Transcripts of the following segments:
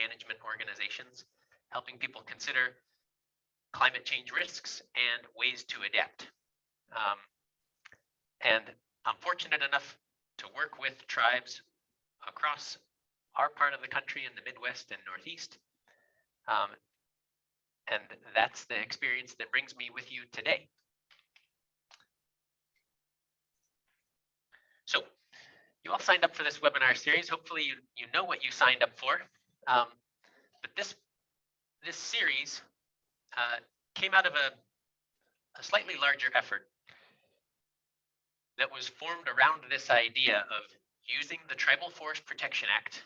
management organizations, helping people consider climate change risks and ways to adapt. And I'm fortunate enough to work with tribes across our part of the country in the Midwest and Northeast. And that's the experience that brings me with you today. So you all signed up for this webinar series. Hopefully you know what you signed up for. But this series came out of a slightly larger effort that was formed around this idea of using the Tribal Forest Protection Act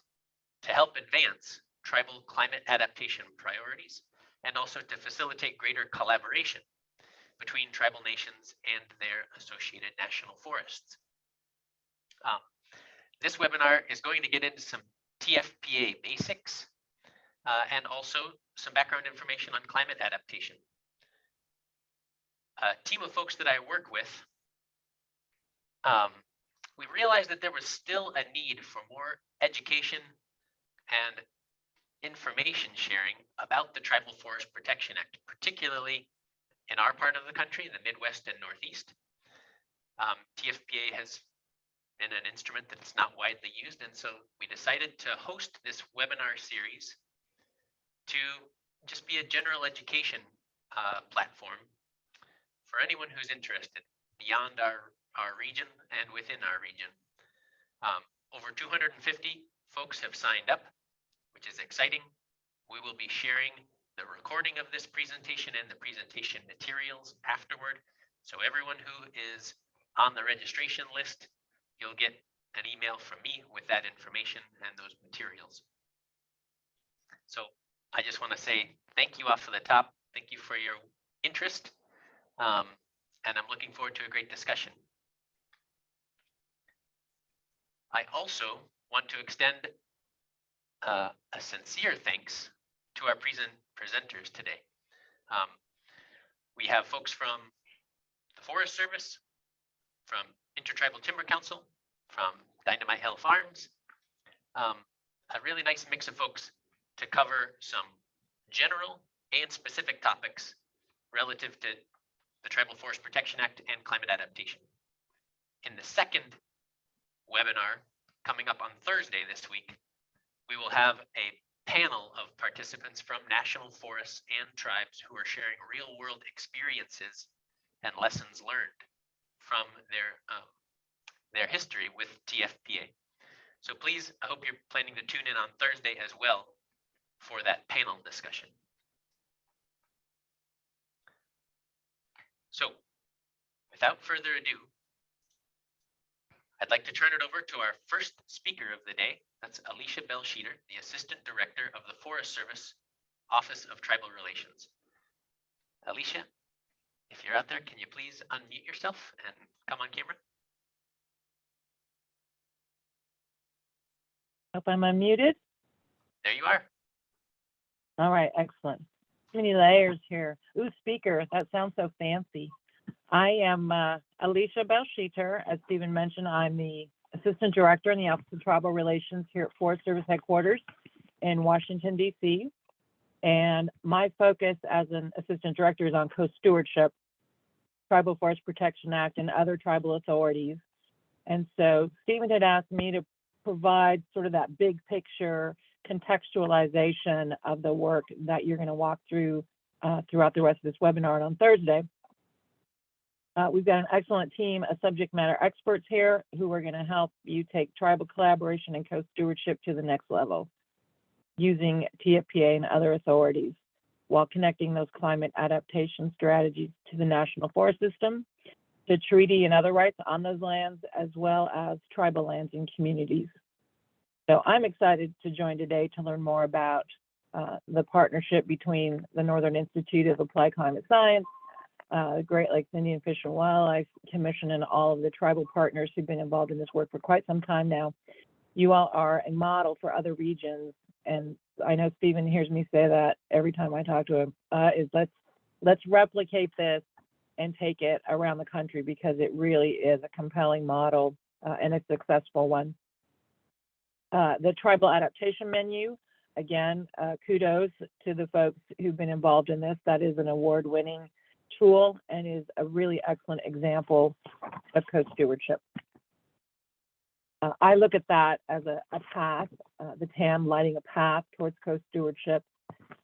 to help advance tribal climate adaptation priorities and also to facilitate greater collaboration between tribal nations and their associated national forests. This webinar is going to get into some TFPA basics and also some background information on climate adaptation. A team of folks that I work with, we realized that there was still a need for more education and information sharing about the Tribal Forest Protection Act, particularly in our part of the country, the Midwest and Northeast. TFPA has been an instrument that's not widely used, and so we decided to host this webinar series to just be a general education platform for anyone who's interested beyond our region and within our region. Over 250 folks have signed up, which is exciting. We will be sharing the recording of this presentation and the presentation materials afterward. So everyone who is on the registration list, you'll get an email from me with that information and those materials. So I just want to say thank you off the top. Thank you for your interest. And I'm looking forward to a great discussion. I also want to extend a sincere thanks to our presenters today. We have folks from the Forest Service, from Intertribal Timber Council, from Dynamite Hill Farms, a really nice mix of folks to cover some general and specific topics relative to the Tribal Forest Protection Act and climate adaptation. In the second webinar coming up on Thursday this week, we will have a panel of participants from national forests and tribes who are sharing real-world experiences and lessons learned from their history with TFPA. So please, I hope you're planning to tune in on Thursday as well for that panel discussion. So without further ado, I'd like to turn it over to our first speaker of the day. That's Alicia Bell-Sheeter, the Assistant Director of the Forest Service, Office of Tribal Relations. Alicia, if you're out there, can you please unmute yourself and come on camera? Hope I'm unmuted. There you are. All right, excellent. Too many layers here. Ooh, speaker, that sounds so fancy. I am Alicia Bell-Sheeter. As Stephen mentioned, I'm the Assistant Director in the Office of Tribal Relations here at Forest Service Headquarters in Washington, D.C. And my focus as an Assistant Director is on co-stewardship, Tribal Forest Protection Act, and other tribal authorities. And so Stephen had asked me to provide sort of that big picture contextualization of the work that you're going to walk through throughout the rest of this webinar and on Thursday. We've got an excellent team of subject matter experts here who are going to help you take tribal collaboration and co-stewardship to the next level using TFPA and other authorities while connecting those climate adaptation strategies to the national forest system, the treaty and other rights on those lands, as well as tribal lands and communities. So I'm excited to join today to learn more about the partnership between the Northern Institute of Applied Climate Science, the Great Lakes Indian Fish and Wildlife Commission, and all of the tribal partners who've been involved in this work for quite some time now. You all are a model for other regions, and I know Stephen hears me say that every time I talk to him, is let's replicate this and take it around the country because it really is a compelling model and a successful one. The tribal adaptation menu again, kudos to the folks who've been involved in this. That is an award-winning tool and is a really excellent example of co-stewardship. I look at that as a path, the TAM lighting a path towards co-stewardship,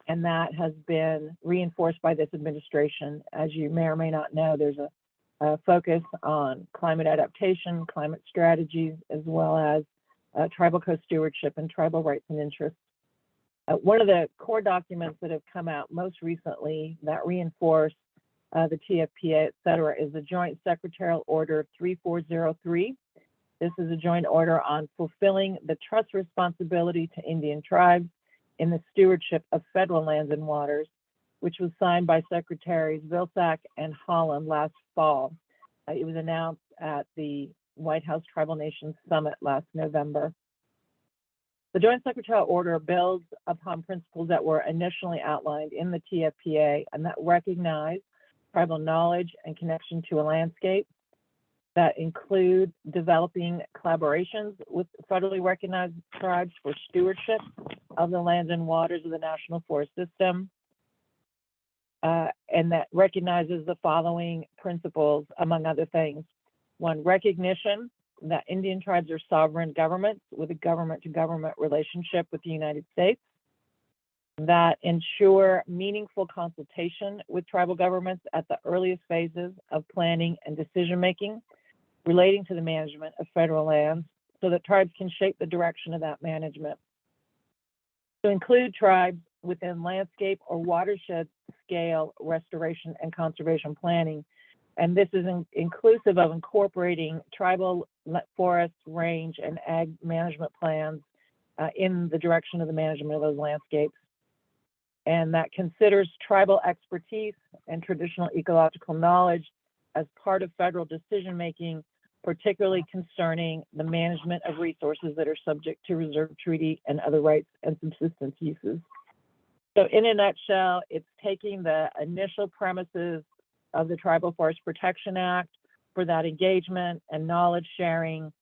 and that has been reinforced by this administration. As you may or may not know, there's a focus on climate adaptation, climate strategies, as well as tribal co-stewardship and tribal rights and interests. One of the core documents that have come out most recently that reinforce the TFPA, et cetera, is the Joint Secretarial Order 3403. This is a joint order on fulfilling the trust responsibility to Indian tribes in the stewardship of federal lands and waters, which was signed by Secretaries Vilsack and Holland last fall. It was announced at the White House Tribal Nations Summit last November. The Joint Secretarial Order builds upon principles that were initially outlined in the TFPA and that recognize tribal knowledge and connection to a landscape, that include developing collaborations with federally recognized tribes for stewardship of the lands and waters of the National Forest System, and that recognizes the following principles, among other things. One, recognition that Indian tribes are sovereign governments with a government-to-government relationship with the United States, that ensure meaningful consultation with tribal governments at the earliest phases of planning and decision-making relating to the management of federal lands so that tribes can shape the direction of that management. To include tribes within landscape or watershed scale restoration and conservation planning. And this is inclusive of incorporating tribal forest, range, and ag management plans in the direction of the management of those landscapes. And that considers tribal expertise and traditional ecological knowledge as part of federal decision-making, particularly concerning the management of resources that are subject to reserve treaty and other rights and subsistence uses. So in a nutshell, it's taking the initial premises of the Tribal Forest Protection Act for that engagement and knowledge sharing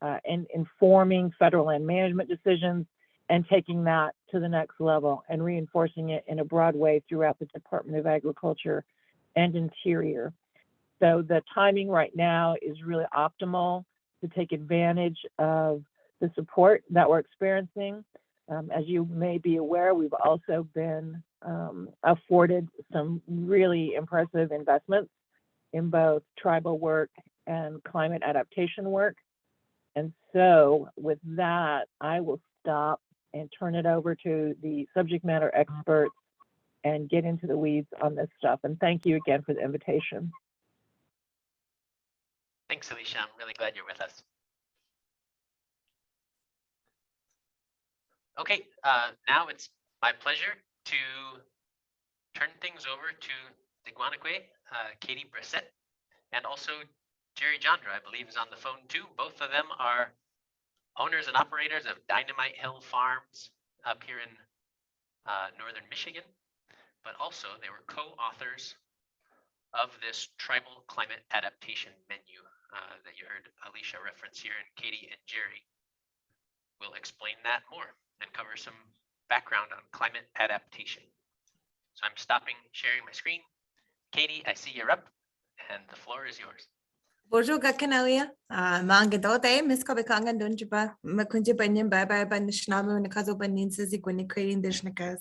and informing federal land management decisions, and taking that to the next level and reinforcing it in a broad way throughout the Department of Agriculture and Interior. So the timing right now is really optimal to take advantage of the support that we're experiencing. As you may be aware, we've also been afforded some really impressive investments in both tribal work and climate adaptation work. And so with that, I will stop and turn it over to the subject matter experts and get into the weeds on this stuff. And thank you again for the invitation. Thanks, Alicia. I'm really glad you're with us. Okay, now it's my pleasure to turn things over to the Guanaque, Katie Brissett, and also Jerry Jandra, I believe, is on the phone too. Both of them are owners and operators of Dynamite Hill Farms up here in northern Michigan, but also they were co-authors of this tribal climate adaptation menu that you heard Alicia reference here, and Katie and Jerry will explain that more and cover some background on climate adaptation. So I'm stopping sharing my screen. Katie, I see you're up, and the floor is yours. Bonjour, Gakanalia. Mangadote, Miss Kobekangan Dunjiba, Makunja Banyan, Bye Bye Banishnama, and Nakazo Baninsi, when you're creating Dishnakas.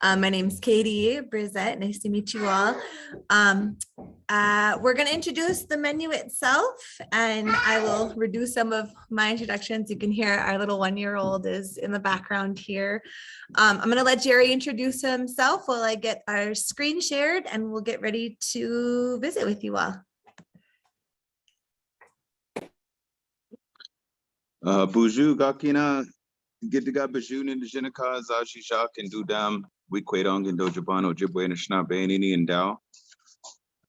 My name is Katie Brissett. Nice to meet you all. We're going to introduce the menu itself, and I will reduce some of my introductions. You can hear our little 1-year-old is in the background here. I'm going to let Jerry introduce himself while I get our screen shared, and we'll get ready to visit with you all. Buju Gakina, Gitiga Bajun and Jinaka, Zashi Shak and Dudam, Wikwedong and Dojabano, Jibwe and Shnabanini and Dao.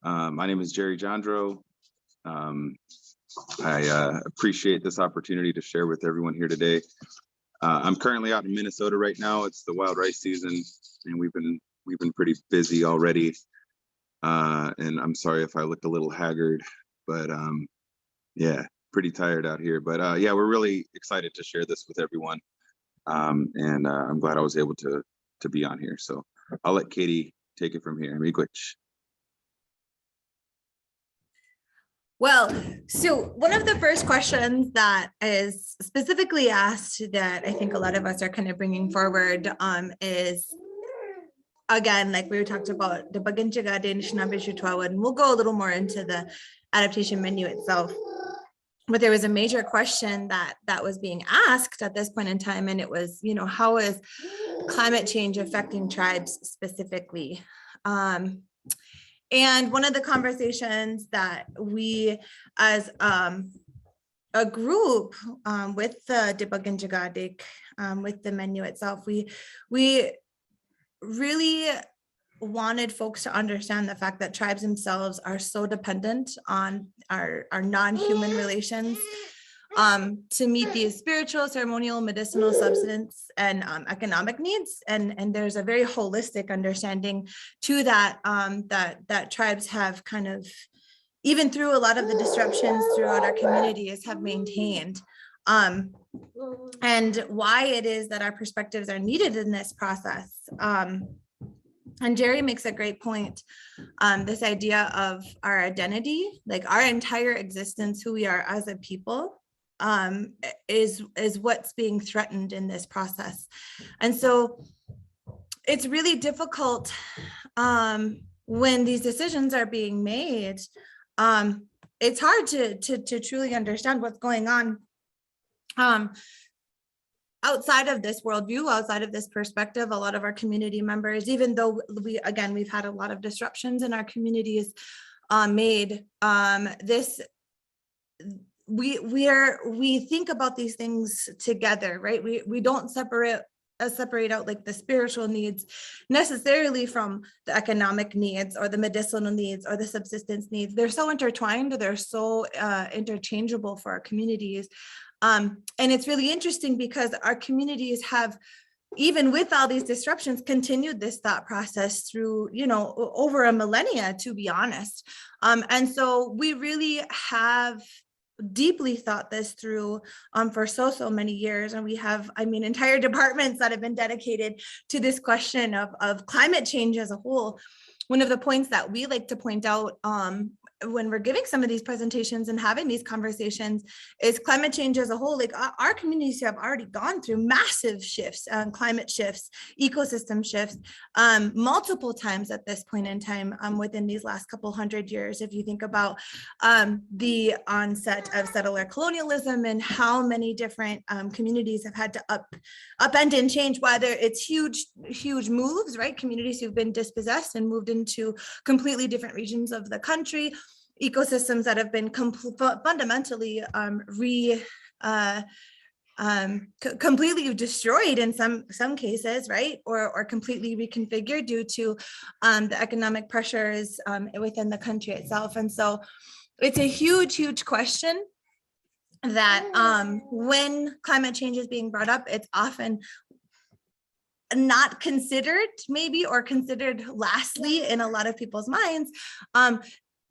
My name is Jerry Jandro. I appreciate this opportunity to share with everyone here today. I'm currently out in Minnesota right now. It's the wild rice season, and we've been pretty busy already. And I'm sorry if I look a little haggard, but yeah. Pretty tired out here, but yeah, we're really excited to share this with everyone. And I'm glad I was able to be on here. So I'll let Katie take it from here. Miigwech. Well, so one of the first questions that is specifically asked that I think a lot of us are kind of bringing forward is, again, like we talked about the Baginjaga Danish Nabishutwa, and we'll go a little more into the adaptation menu itself. But there was a major question that was being asked at this point in time, and it was, you know, how is climate change affecting tribes specifically? And one of the conversations that we, as a group with the Dibaginjagadik, with the menu itself, we really wanted folks to understand the fact that tribes themselves are so dependent on our non-human relations to meet these spiritual, ceremonial, medicinal, substance, and economic needs. And there's a very holistic understanding to that, that tribes have kind of, even through a lot of the disruptions throughout our communities, have maintained. And why it is that our perspectives are needed in this process. And Jerry makes a great point. This idea of our identity, like our entire existence, who we are as a people, is what's being threatened in this process. And so it's really difficult when these decisions are being made. It's hard to truly understand what's going on outside of this worldview, outside of this perspective. A lot of our community members, even though we've had a lot of disruptions in our communities made, we think about these things together, right? We don't separate out like the spiritual needs necessarily from the economic needs or the medicinal needs or the subsistence needs. They're so intertwined, they're so interchangeable for our communities. And it's really interesting because our communities have, even with all these disruptions, continued this thought process through, you know, over a millennia, to be honest. And so we really have deeply thought this through for so many years. And we have, I mean, entire departments that have been dedicated to this question of climate change as a whole. One of the points that we like to point out when we're giving some of these presentations and having these conversations is climate change as a whole. Like our communities have already gone through massive shifts, climate shifts, ecosystem shifts, multiple times at this point in time within these last couple hundred years. If you think about the onset of settler colonialism and how many different communities have had to upend and change, whether it's huge moves, right? Communities who've been dispossessed and moved into completely different regions of the country, ecosystems that have been fundamentally completely destroyed in some cases, right? Or completely reconfigured due to the economic pressures within the country itself. And so it's a huge question that when climate change is being brought up, it's often not considered maybe, or considered lastly in a lot of people's minds.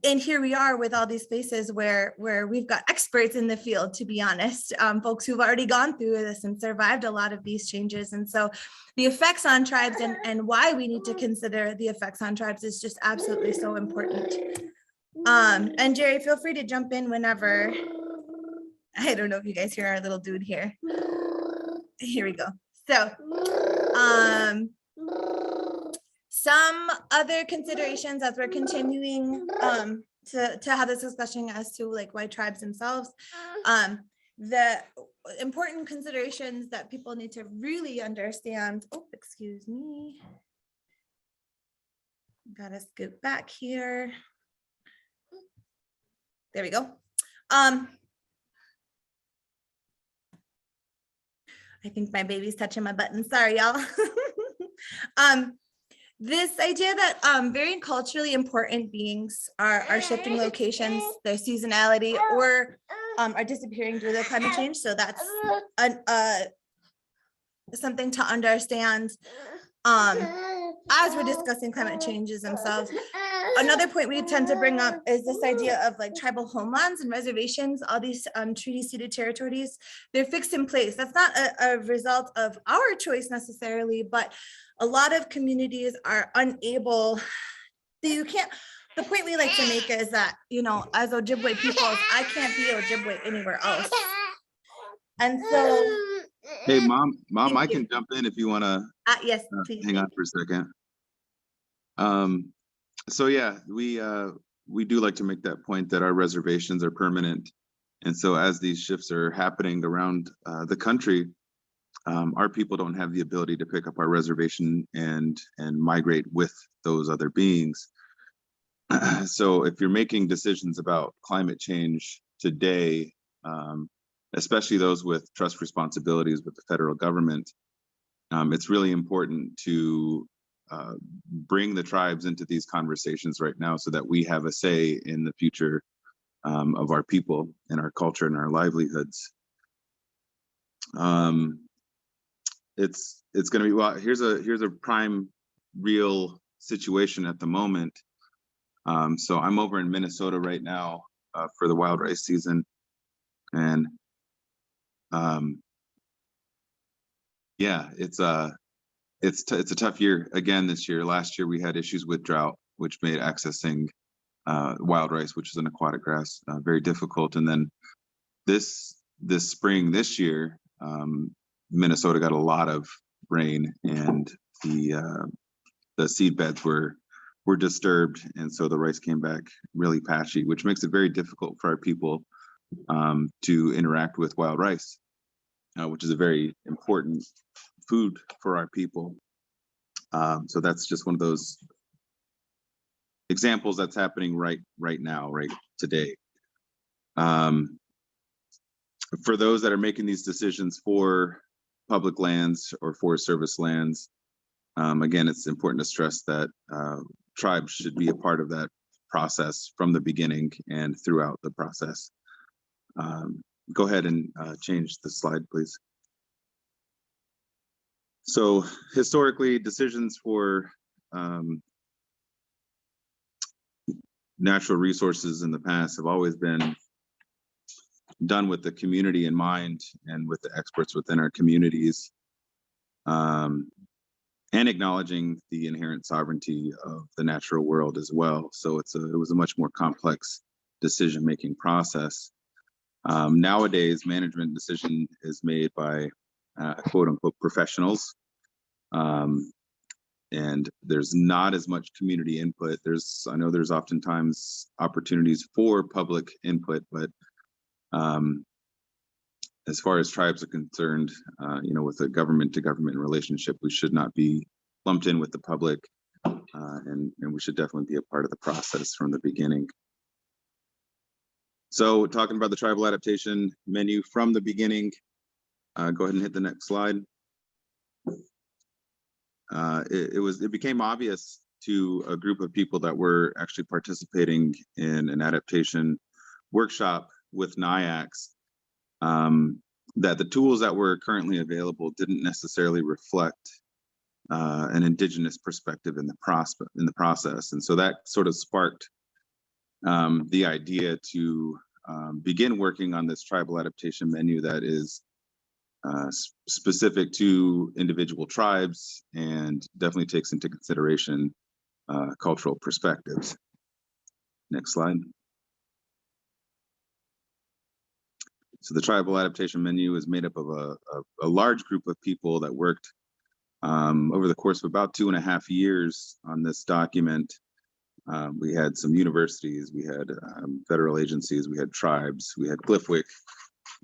And here we are with all these spaces where we've got experts in the field, to be honest, folks who've already gone through this and survived a lot of these changes. And so the effects on tribes and why we need to consider the effects on tribes is just absolutely so important. And Jerry, feel free to jump in whenever. I don't know if you guys hear our little dude here. Here we go. So, some other considerations as we're continuing to have this discussion as to like why tribes themselves, the important considerations that people need to really understand. Oh, excuse me. Gotta scoot back here. There we go. I think my baby's touching my button. Sorry, y'all. This idea that very culturally important beings are shifting locations, their seasonality, or are disappearing due to climate change. So that's something to understand as we're discussing climate changes themselves. another point we tend to bring up is this idea of like tribal homelands and reservations, all these treaty ceded territories, they're fixed in place. That's not a result of our choice necessarily, but a lot of communities are unable, you can't, the point we like to make is that, you know, as Ojibwe peoples, I can't be Ojibwe anywhere else. And so. Hey, mom, Thank I you. can jump in if you want to Yes, please. hang on for a second. So yeah, we do like to make that point that our reservations are permanent. And so as these shifts are happening around the country, our people don't have the ability to pick up our reservation and migrate with those other beings. So if you're making decisions about climate change today, especially those with trust responsibilities with the federal government, it's really important to bring the tribes into these conversations right now so that we have a say in the future of our people and our culture and our livelihoods. It's going to be, well, here's a prime real situation at the moment. So I'm over in Minnesota right now for the wild rice season, and yeah, it's a tough year again this year. Last year we had issues with drought, which made accessing wild rice, which is an aquatic grass, very difficult. And then this spring this year, Minnesota got a lot of rain, and the seed beds were disturbed, and so the rice came back really patchy, which makes it very difficult for our people to interact with wild rice, which is a very important food for our people. So that's just one of those examples that's happening right now, right today. For those that are making these decisions for public lands or Forest Service lands, again, it's important to stress that tribes should be a part of that process from the beginning and throughout the process. Go ahead and change the slide, please. So historically, decisions for natural resources in the past have always been done with the community in mind and with the experts within our communities, and acknowledging the inherent sovereignty of the natural world as well. So it was a much more complex decision-making process. Nowadays, management decision is made by quote unquote professionals, and there's not as much community input. I know there's oftentimes opportunities for public input, but as far as tribes are concerned, with a government to government relationship, we should not be lumped in with the public, and we should definitely be a part of the process from the beginning. So talking about the tribal adaptation menu from the beginning, go ahead and hit the next slide. It became obvious to a group of people that were actually participating in an adaptation workshop with NIACS, that the tools that were currently available didn't necessarily reflect an Indigenous perspective in the process. And so that sort of sparked the idea to begin working on this tribal adaptation menu that is specific to individual tribes and definitely takes into consideration cultural perspectives. Next slide. So the tribal adaptation menu is made up of a large group of people that worked over the course of about 2.5 years on this document. We had some universities, we had federal agencies, we had tribes, we had Gliffwick,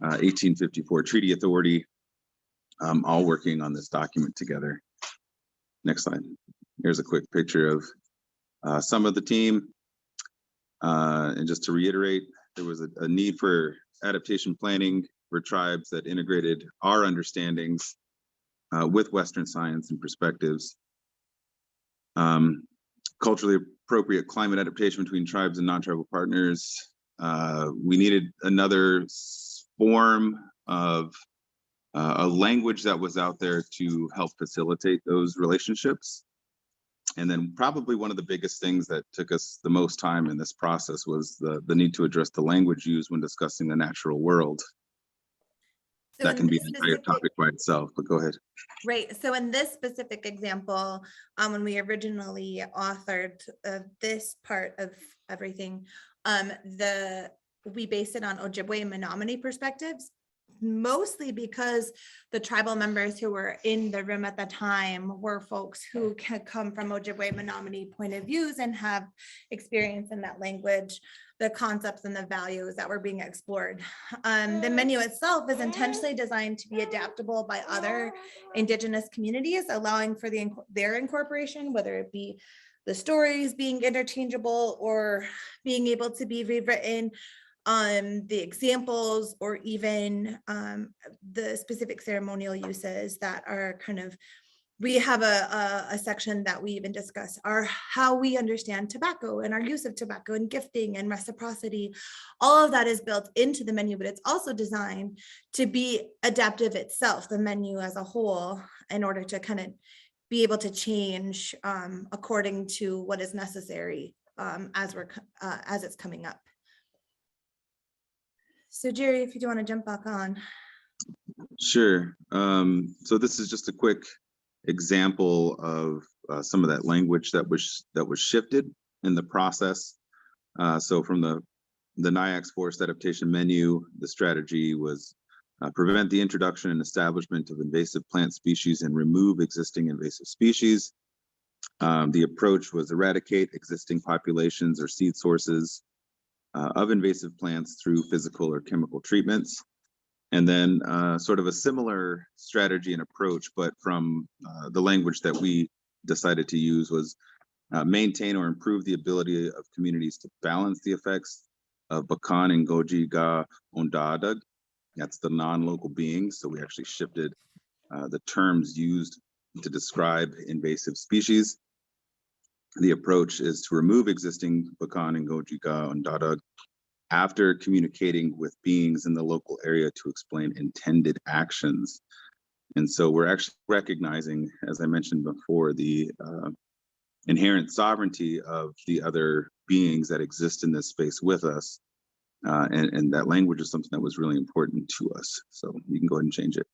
1854 Treaty Authority, all working on this document together. Next slide. Here's a quick picture of some of the team. And just to reiterate, there was a need for adaptation planning for tribes that integrated our understandings with Western science and perspectives. Culturally appropriate climate adaptation between tribes and non-tribal partners. We needed another form of a language that was out there to help facilitate those relationships. And then probably one of the biggest things that took us the most time in this process was the need to address the language used when discussing the natural world. So That in can be this an entire specific- topic by itself, but go ahead. Right. So in this specific example, when we originally authored this part of everything, we based it on Ojibwe and Menominee perspectives, mostly because the tribal members who were in the room at the time were folks who had come from Ojibwe and Menominee point of views and have experience in that language, the concepts and the values that were being explored. The menu itself is intentionally designed to be adaptable by other Indigenous communities, allowing for their incorporation, whether it be the stories being interchangeable or being able to be rewritten, the examples, or even the specific ceremonial uses that are kind of, we have a section that we even discuss are how we understand tobacco and our use of tobacco and gifting and reciprocity. All of that is built into the menu, but it's also designed to be adaptive itself, the menu as a whole, in order to kind of be able to change according to what is necessary as it's coming up. So Jerry, if you do want to jump back on. Sure. So this is just a quick example of some of that language that was shifted in the process. So from the NIAC's forest adaptation menu, the strategy was prevent the introduction and establishment of invasive plant species and remove existing invasive species. The approach was eradicate existing populations or seed sources of invasive plants through physical or chemical treatments. And then sort of a similar strategy and approach, but from the language that we decided to use was maintain or improve the ability of communities to balance the effects of Bakan and Goji Ga Ondadag. That's the non-local beings. So we actually shifted the terms used to describe invasive species. The approach is to remove existing Bakan and Goji Ga Ondadag after communicating with beings in the local area to explain intended actions. And so we're actually recognizing, as I mentioned before, the inherent sovereignty of the other beings that exist in this space with us. And that language is something that was really important to us. So you can go ahead and change it.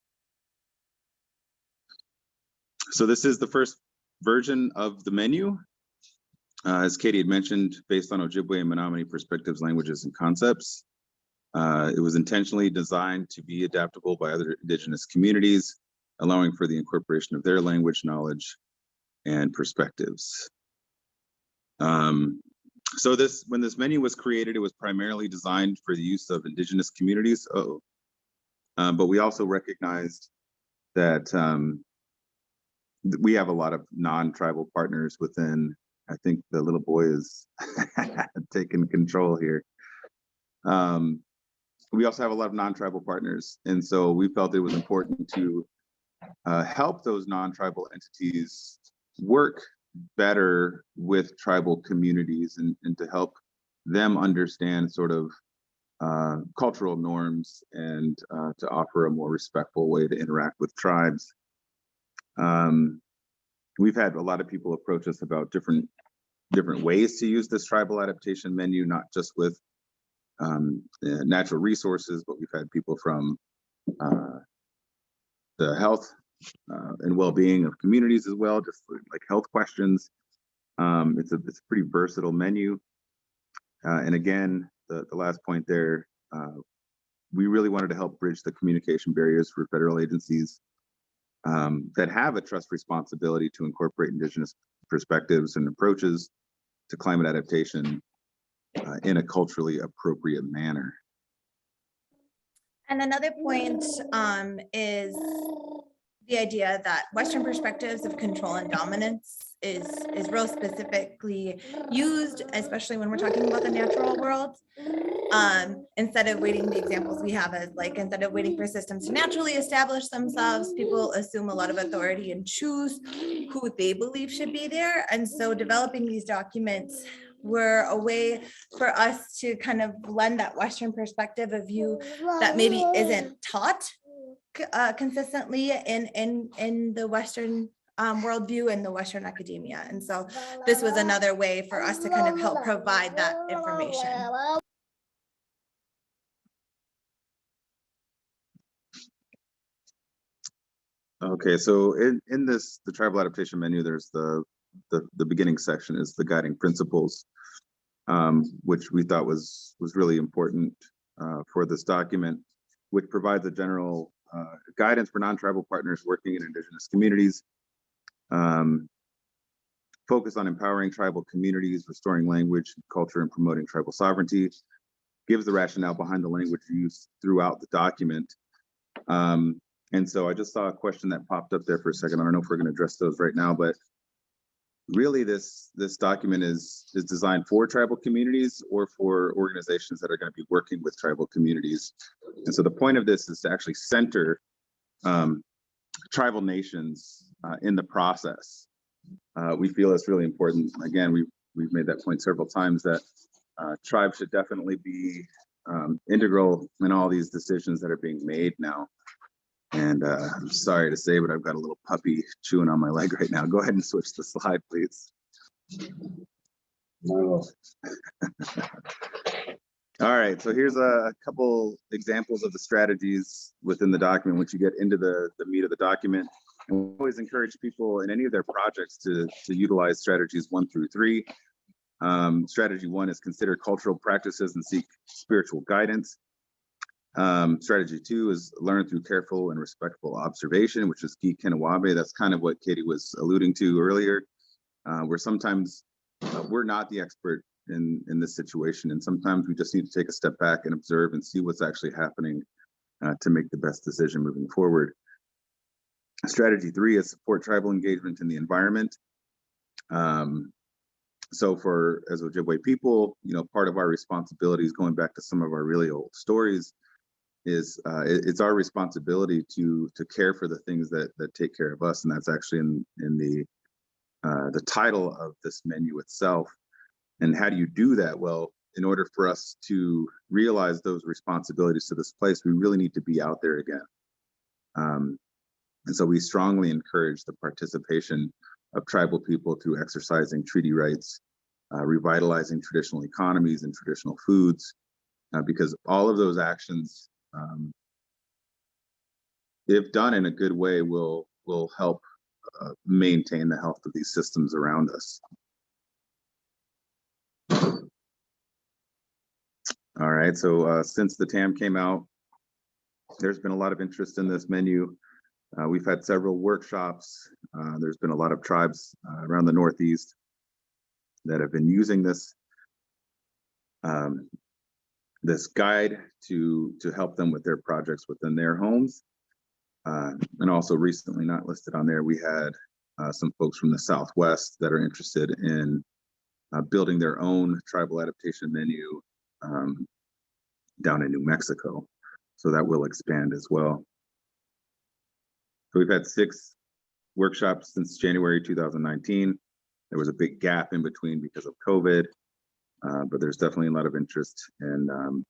So this is the first version of the menu. As Katie had mentioned, based on Ojibwe and Menominee perspectives, languages, and concepts. It was intentionally designed to be adaptable by other Indigenous communities, allowing for the incorporation of their language, knowledge, and perspectives. So when this menu was created, it was primarily designed for the use of Indigenous communities. But we also recognized that we have a lot of non-tribal partners within. I think the little boy is taking control here. We also have a lot of non-tribal partners. And so we felt it was important to help those non-tribal entities work better with tribal communities and to help them understand sort of cultural norms and to offer a more respectful way to interact with tribes. We've had a lot of people approach us about different ways to use this tribal adaptation menu, not just with natural resources, but we've had people from the health and well-being of communities as well, just like health questions. It's a pretty versatile menu. And again, the last point there, we really wanted to help bridge the communication barriers for federal agencies that have a trust responsibility to incorporate Indigenous perspectives and approaches to climate adaptation in a culturally appropriate manner. And another point is the idea that Western perspectives of control and dominance is real specifically used, especially when we're talking about the natural world. Instead of waiting, the examples we have is like, instead of waiting for systems to naturally establish themselves, people assume a lot of authority and choose who they believe should be there. And so developing these documents were a way for us to kind of blend that Western perspective of view that maybe isn't taught consistently in the Western worldview and the Western academia. And so this was another way for us to kind of help provide that information. Okay, so in this, the tribal adaptation menu, there's the beginning section is the guiding principles, which we thought was really important for this document, which provides a general guidance for non-tribal partners working in Indigenous communities. Focus on empowering tribal communities, restoring language, culture, and promoting tribal sovereignty. Gives the rationale behind the language used throughout the document. And so I just saw a question that popped up there for a second. I don't know if we're going to address those right now, but really this document is designed for tribal communities or for organizations that are going to be working with tribal communities. And so the point of this is to actually center tribal nations in the process. We feel it's really important. Again, we've made that point several times that tribes should definitely be integral in all these decisions that are being made now. And I'm sorry to say, but I've got a little puppy chewing on my leg right now. Go ahead and switch the slide, please. All right, so here's a couple examples of the strategies within the document, once you get into the meat of the document. And we always encourage people in any of their projects to utilize strategies 1 through 3. Strategy 1 is consider cultural practices and seek spiritual guidance. Strategy 2 is learn through careful and respectful observation, which is key Kinawabe. That's kind of what Katie was alluding to earlier, where sometimes we're not the expert in this situation, and sometimes we just need to take a step back and observe and see what's actually happening to make the best decision moving forward. Strategy 3 is support tribal engagement in the environment. So as Ojibwe people, part of our responsibilities, going back to some of our really old stories, is it's our responsibility to care for the things that take care of us, and that's actually in the title of this menu itself. And how do you do that? Well, in order for us to realize those responsibilities to this place, we really need to be out there again. And so we strongly encourage the participation of tribal people through exercising treaty rights, revitalizing traditional economies and traditional foods, because all of those actions, if done in a good way, will help maintain the health of these systems around us. All right, so since the TAM came out, there's been a lot of interest in this menu. We've had several workshops. There's been a lot of tribes around the Northeast that have been using this this guide to help them with their projects within their homes. And also recently, not listed on there, we had some folks from the Southwest that are interested in building their own tribal adaptation menu down in New Mexico. So that will expand as well. So we've had 6 workshops since January 2019. There was a big gap in between because of COVID, but there's definitely a lot of interest in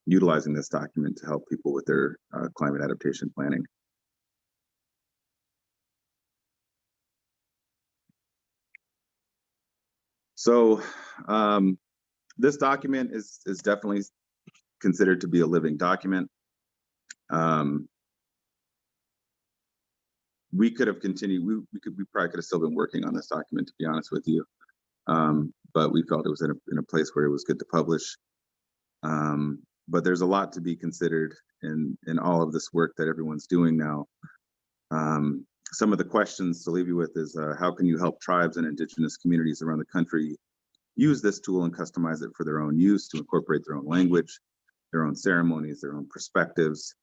utilizing this document to help people with their climate adaptation planning. So this document is definitely considered to be a living document. We could have continued, we probably could have still been working on this document, to be honest with you. But we felt it was in a place where it was good to publish. But there's a lot to be considered in all of this work that everyone's doing now. Some of the questions to leave you with is how can you help tribes and Indigenous communities around the country use this tool and customize it for their own use, to incorporate their own language, their own ceremonies, their own perspectives?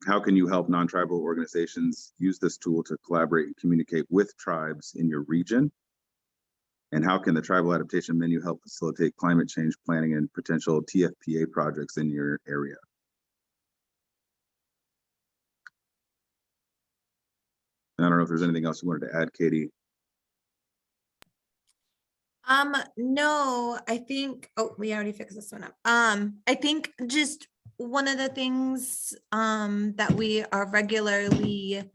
How can you help non-tribal organizations use this tool to collaborate and communicate with tribes in your region? And how can the tribal adaptation menu help facilitate climate change planning and potential TFPA projects in your area? I don't know if there's anything else you wanted to add, Katie. No, I think, we already fixed this one up. I think just one of the things that we are regularly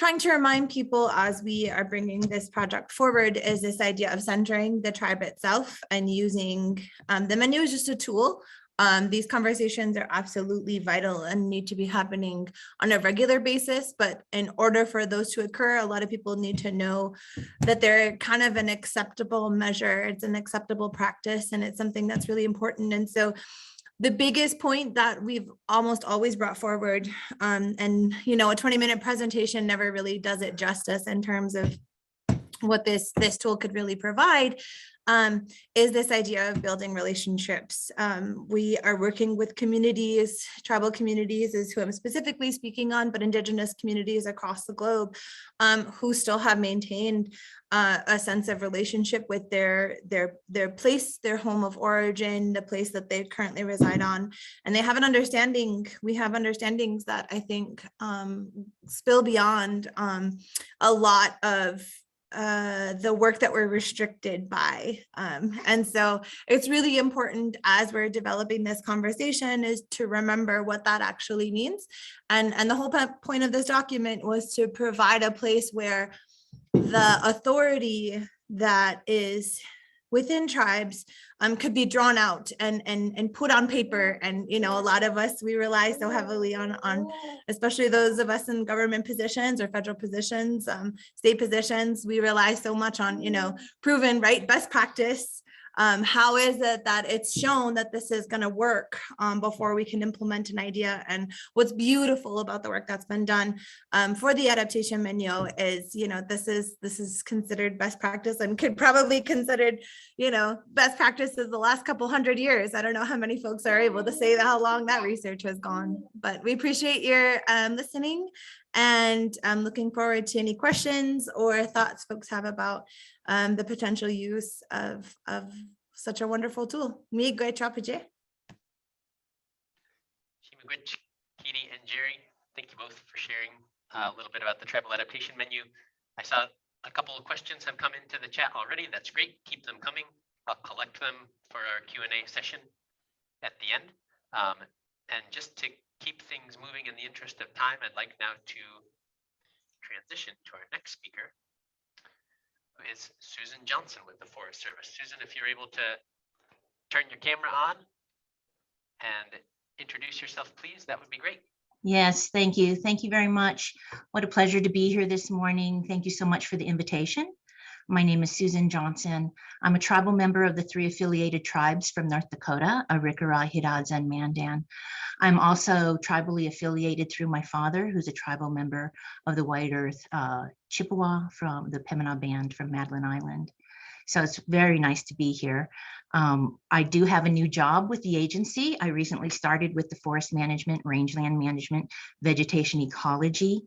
trying to remind people as we are bringing this project forward is this idea of centering the tribe itself and using the menu is just a tool. These conversations are absolutely vital and need to be happening on a regular basis. But in order for those to occur, a lot of people need to know that they're kind of an acceptable measure. It's an acceptable practice, and it's something that's really important. And so the biggest point that we've almost always brought forward, and you know, a 20-minute presentation never really does it justice in terms of what this tool could really provide, is this idea of building relationships. We are working with communities, tribal communities is who I'm specifically speaking on, but Indigenous communities across the globe, who still have maintained a sense of relationship with their place, their home of origin, the place that they currently reside on. And they have an understanding, we have understandings that I think spill beyond a lot of the work that we're restricted by. And so it's really important as we're developing this conversation is to remember what that actually means. And the whole point of this document was to provide a place where the authority that is within tribes could be drawn out and put on paper. And, you know, a lot of us, we rely so heavily on especially those of us in government positions or federal positions, state positions, we rely so much on, you know, proven right best practice. How is it that it's shown that this is going to work before we can implement an idea? And what's beautiful about the work that's been done for the adaptation menu is, you know, this is considered best practice and could probably considered, you know, best practices the last couple 100 years. I don't know how many folks are able to say how long that research has gone, but we appreciate your listening, and I'm looking forward to any questions or thoughts folks have about the potential use of such a wonderful tool. Me, great Chapajay. Shimagwich, Katie, and Jerry, thank you both for sharing a little bit about the tribal adaptation menu. I saw a couple of questions have come into the chat already. That's great. Keep them coming. I'll collect them for our Q&A session at the end. And just to keep things moving in the interest of time, I'd like now to transition to our next speaker, who is Susan Johnson with the Forest Service. Susan, if you're able to turn your camera on and introduce yourself, please, that would be great. Yes, thank you. Thank you very much. What a pleasure to be here this morning. Thank you so much for the invitation. My name is Susan Johnson. I'm a tribal member of the 3 affiliated tribes from North Dakota, Arikara, Hidatsa, and Mandan. I'm also tribally affiliated through my father, who's a tribal member of the White Earth Chippewa from the Pemina Band from Madeline Island. So it's very nice to be here. I do have a new job with the agency. I recently started with the Forest Management, Rangeland Management, Vegetation Ecology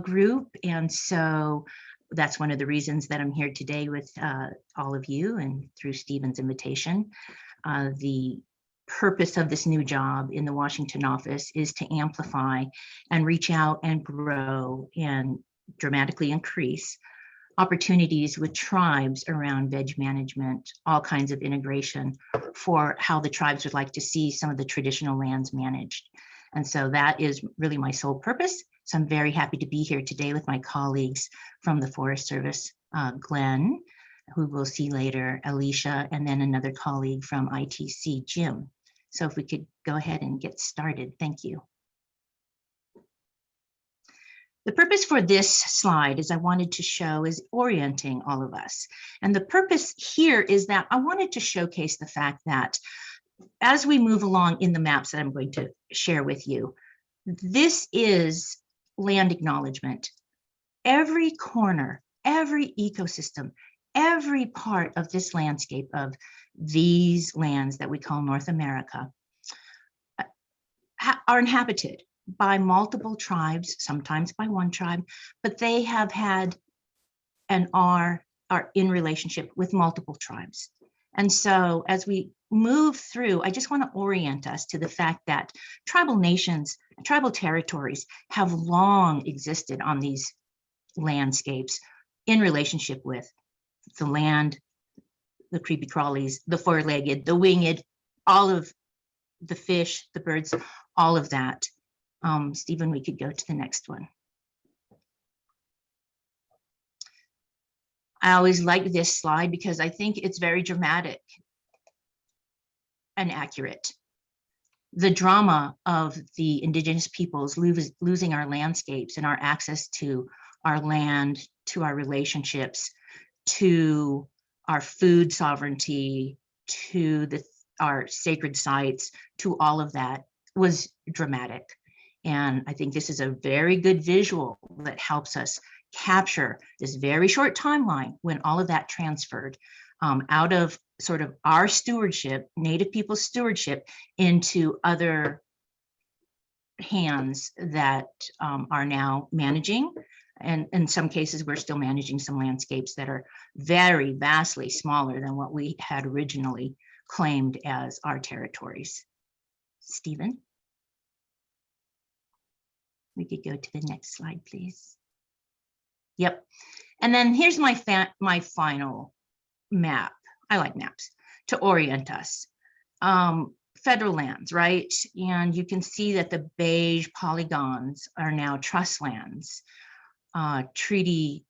group. And so that's one of the reasons that I'm here today with all of you and through Stephen's invitation. The purpose of this new job in the Washington office is to amplify and reach out and grow and dramatically increase opportunities with tribes around veg management, all kinds of integration for how the tribes would like to see some of the traditional lands managed. And so that is really my sole purpose. So I'm very happy to be here today with my colleagues from the Forest Service, Glenn, who we'll see later, Alicia, and then another colleague from ITC, Jim. So if we could go ahead and get started, thank you. The purpose for this slide, as I wanted to show, is orienting all of us. And the purpose here is that I wanted to showcase the fact that as we move along in the maps that I'm going to share with you, this is land acknowledgement. Every corner, every ecosystem, every part of this landscape of these lands that we call North America are inhabited by multiple tribes, sometimes by one tribe, but they have had and are in relationship with multiple tribes. And so as we move through, I just want to orient us to the fact that tribal nations, tribal territories have long existed on these landscapes in relationship with the land, the creepy crawlies, the four-legged, the winged, all of the fish, the birds, all of that. Stephen, we could go to the next one. I always like this slide because I think it's very dramatic and accurate. The drama of the indigenous peoples losing our landscapes and our access to our land, to our relationships, to our food sovereignty, to our sacred sites, to all of that was dramatic. And I think this is a very good visual that helps us capture this very short timeline when all of that transferred out of sort of our stewardship, Native people's stewardship, into other hands that are now managing. And in some cases, we're still managing some landscapes that are very vastly smaller than what we had originally claimed as our territories. Stephen? We could go to the next slide, please. Yep. And then here's my final map. I like maps to orient us. Federal lands, right? And you can see that the beige polygons are now trust lands. Treaty,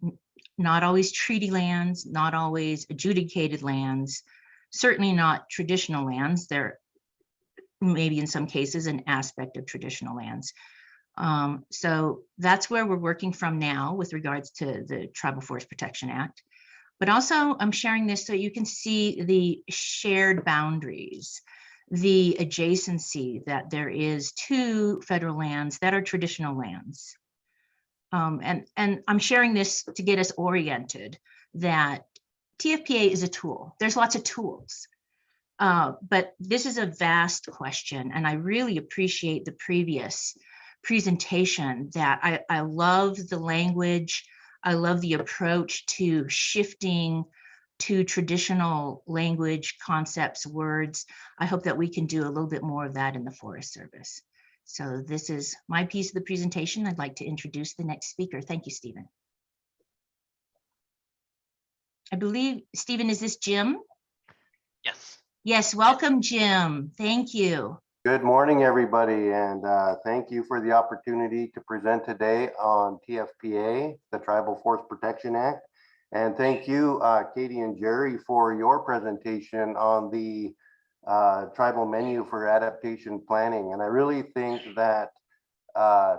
not always treaty lands, not always adjudicated lands, certainly not traditional lands. They're maybe in some cases an aspect of traditional lands. So that's where we're working from now with regards to the Tribal Forest Protection Act. But also I'm sharing this so you can see the shared boundaries, the adjacency that there is to federal lands that are traditional lands. And I'm sharing this to get us oriented that TFPA is a tool. There's lots of tools, but this is a vast question. And I really appreciate the previous presentation that I love the language. I love the approach to shifting to traditional language, concepts, words. I hope that we can do a little bit more of that in the Forest Service. So this is my piece of the presentation. I'd like to introduce the next speaker. Thank you, Stephen. I believe, Stephen, is this Jim? Yes. Yes, welcome, Jim. Thank you. Good morning, everybody, and thank you for the opportunity to present today on TFPA, the Tribal Forest Protection Act. And thank you, Katie and Jerry, for your presentation on the tribal menu for adaptation planning. And I really think that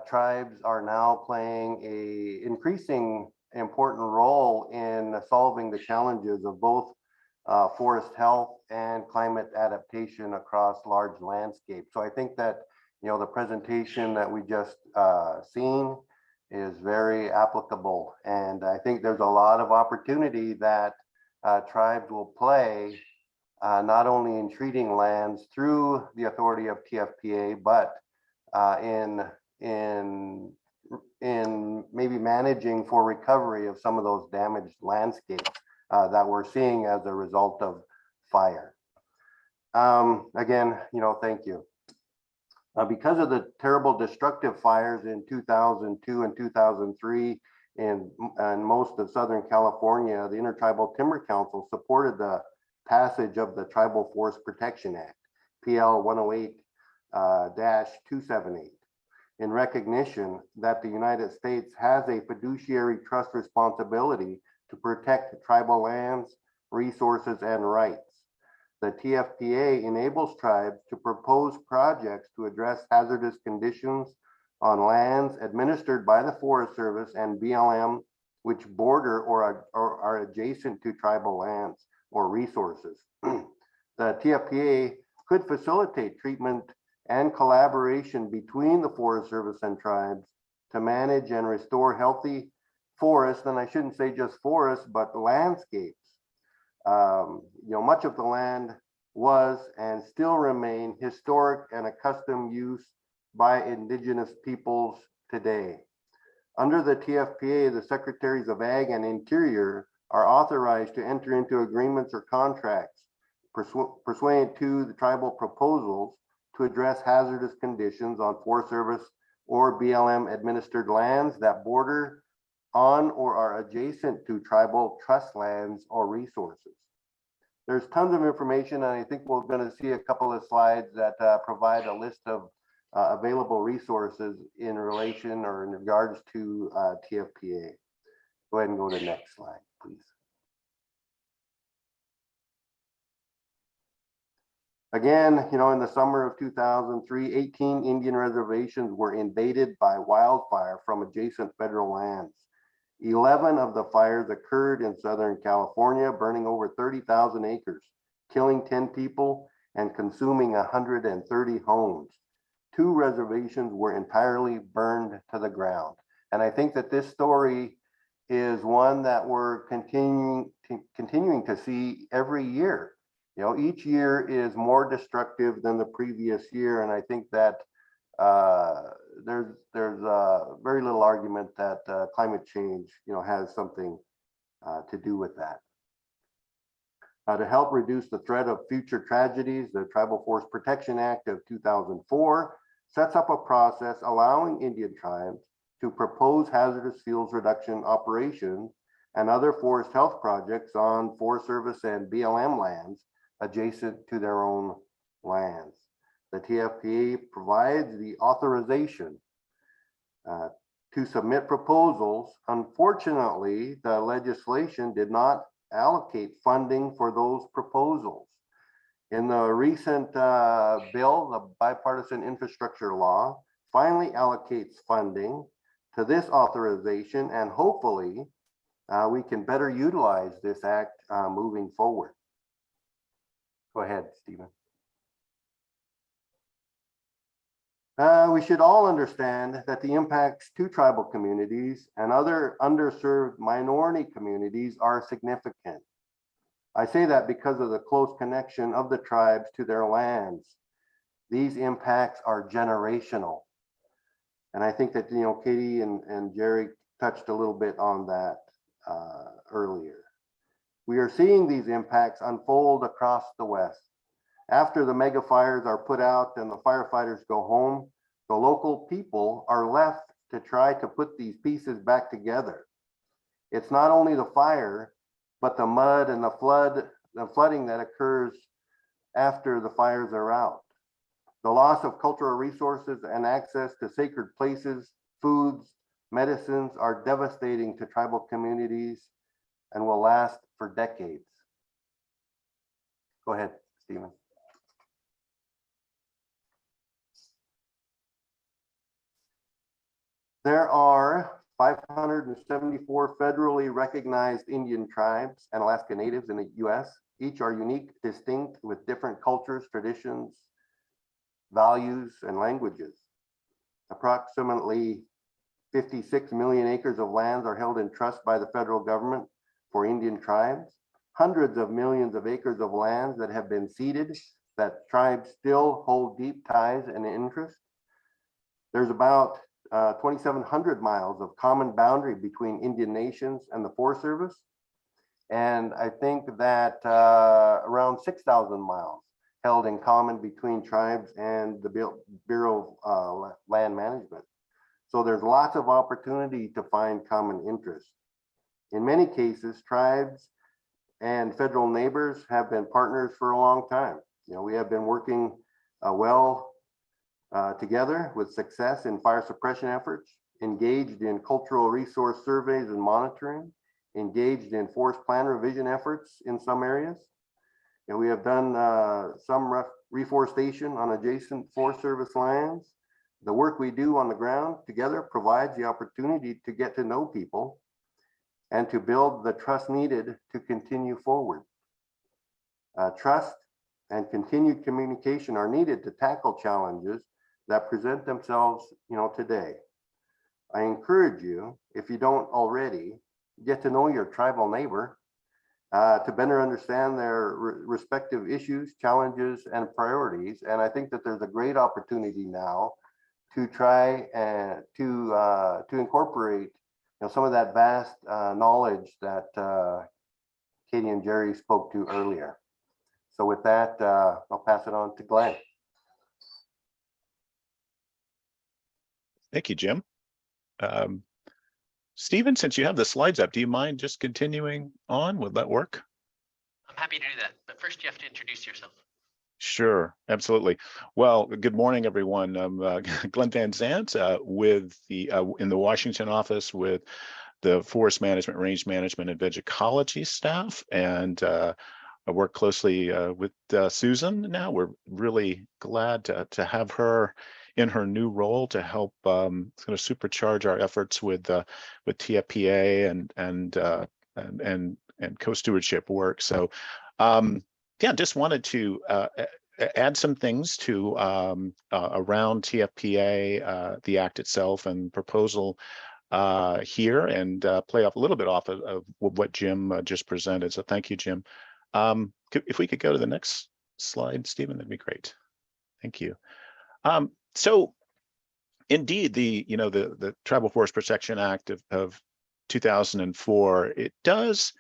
tribes are now playing an increasing important role in solving the challenges of both forest health and climate adaptation across large landscapes. So I think that, you know, the presentation that we just seen is very applicable. And I think there's a lot of opportunity that tribes will play not only in treating lands through the authority of TFPA, but in maybe managing for recovery of some of those damaged landscapes that we're seeing as a result of fire. Again, you know, thank you. Because of the terrible destructive fires in 2002 and 2003 in most of Southern California, the Intertribal Timber Council supported the passage of the Tribal Forest Protection Act, PL 108-278, in recognition that the United States has a fiduciary trust responsibility to protect tribal lands, resources, and rights. The TFPA enables tribes to propose projects to address hazardous conditions on lands administered by the Forest Service and BLM, which border or are adjacent to tribal lands or resources. The TFPA could facilitate treatment and collaboration between the Forest Service and tribes to manage and restore healthy forests, and I shouldn't say just forests, but landscapes. You know, much of the land was and still remain historic and accustomed use by indigenous peoples today. Under the TFPA, the Secretaries of Ag and Interior are authorized to enter into agreements or contracts pursuant to the tribal proposals to address hazardous conditions on Forest Service or BLM administered lands that border on or are adjacent to tribal trust lands or resources. There's tons of information, and I think we're going to see a couple of slides that provide a list of available resources in relation or in regards to TFPA. Go ahead and go to the next slide, please. Again, you know, in the summer of 2003, 18 Indian reservations were invaded by wildfire from adjacent federal lands. 11 of the fires occurred in Southern California, burning over 30,000 acres, killing 10 people and consuming 130 homes. 2 reservations were entirely burned to the ground. And I think that this story is one that we're continuing to see every year. You know, each year is more destructive than the previous year. And I think that there's very little argument that climate change, you know, has something to do with that. To help reduce the threat of future tragedies, the Tribal Forest Protection Act of 2004 sets up a process allowing Indian tribes to propose hazardous fuels reduction operations and other forest health projects on Forest Service and BLM lands adjacent to their own lands. The TFPA provides the authorization to submit proposals. Unfortunately, the legislation did not allocate funding for those proposals. In the recent bill, the bipartisan infrastructure law finally allocates funding to this authorization, and hopefully we can better utilize this act moving forward. Go ahead, Stephen. We should all understand that the impacts to tribal communities and other underserved minority communities are significant. I say that because of the close connection of the tribes to their lands. These impacts are generational. And I think that, you know, Katie and Jerry touched a little bit on that earlier. We are seeing these impacts unfold across the West. After the mega fires are put out and the firefighters go home, the local people are left to try to put these pieces back together. It's not only the fire, but the mud and the flooding that occurs after the fires are out. The loss of cultural resources and access to sacred places, foods, medicines are devastating to tribal communities and will last for decades. Go ahead, Stephen. There are 574 federally recognized Indian tribes and Alaska Natives in the US. Each are unique, distinct, with different cultures, traditions, values, and languages. Approximately 56 million acres of lands are held in trust by the federal government for Indian tribes. Hundreds of millions of acres of lands that have been ceded, that tribes still hold deep ties and interest. There's about 2,700 miles of common boundary between Indian nations and the Forest Service. And I think that around 6,000 miles held in common between tribes and the Bureau of Land Management. So there's lots of opportunity to find common interests. In many cases, tribes and federal neighbors have been partners for a long time. You know, we have been working together with success in fire suppression efforts, engaged in cultural resource surveys and monitoring, engaged in forest plan revision efforts in some areas. And we have done some reforestation on adjacent Forest Service lands. The work we do on the ground together provides the opportunity to get to know people and to build the trust needed to continue forward. Trust and continued communication are needed to tackle challenges that present themselves, you know, today. I encourage you, if you don't already, get to know your tribal neighbor to better understand their respective issues, challenges, and priorities. And I think that there's a great opportunity now to try and to incorporate, you know, some of that vast knowledge that Katie and Jerry spoke to earlier. So with that, I'll pass it on to Glenn. Thank you, Jim. Stephen, since you have the slides up, do you mind just continuing on? Would that work? I'm happy to do that, but first you have to introduce yourself. Sure, absolutely. Well, good morning, everyone. I'm Glenn Van Zandt with the in the Washington office with the Forest Management, Range Management, and Veg Ecology staff, and work closely with Susan now. We're really glad to have her in her new role to help kind of supercharge our efforts with TFPA and co-stewardship work. So yeah, just wanted to add some things to around TFPA, the act itself and proposal here, and play off a little bit off of what Jim just presented. So thank you, Jim. If we could go to the next slide, Stephen, that'd be great. Thank you. So indeed, the Tribal Forest Protection Act of 2004, it does,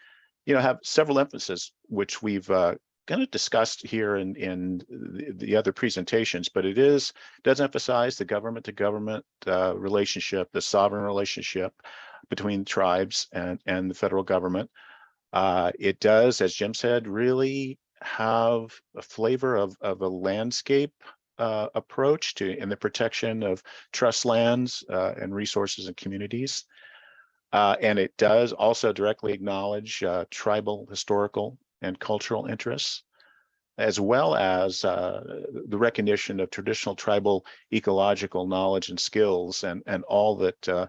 have several emphases, which we've kind of discussed here in the other presentations, but it does emphasize the government to government relationship, the sovereign relationship between tribes and the federal government. It does, as Jim said, really have a flavor of a landscape approach in the protection of trust lands and resources and communities. And it does also directly acknowledge tribal, historical, and cultural interests, as well as the recognition of traditional tribal ecological knowledge and skills, and all that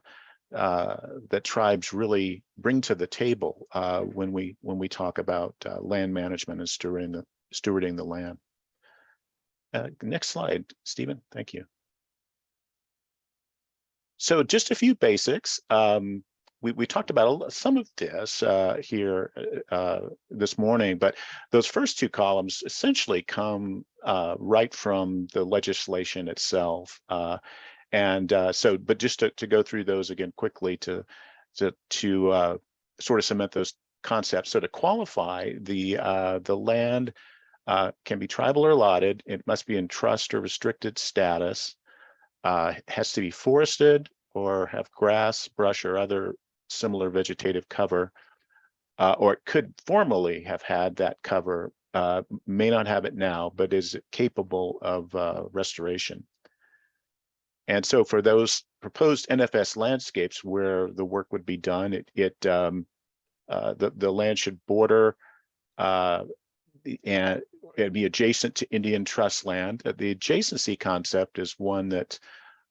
that tribes really bring to the table when we talk about land management and stewarding the land. Next slide, Stephen. Thank you. So just a few basics. We talked about some of this here this morning, but those first two columns essentially come right from the legislation itself. But just to go through those again quickly to sort of cement those concepts. So to qualify, the land can be tribal or allotted. It must be in trust or restricted status. Has to be forested or have grass, brush, or other similar vegetative cover, or it could formerly have had that cover, may not have it now, but is capable of restoration. And so for those proposed NFS landscapes where the work would be done, the land should border and it'd be adjacent to Indian trust land. The adjacency concept is one that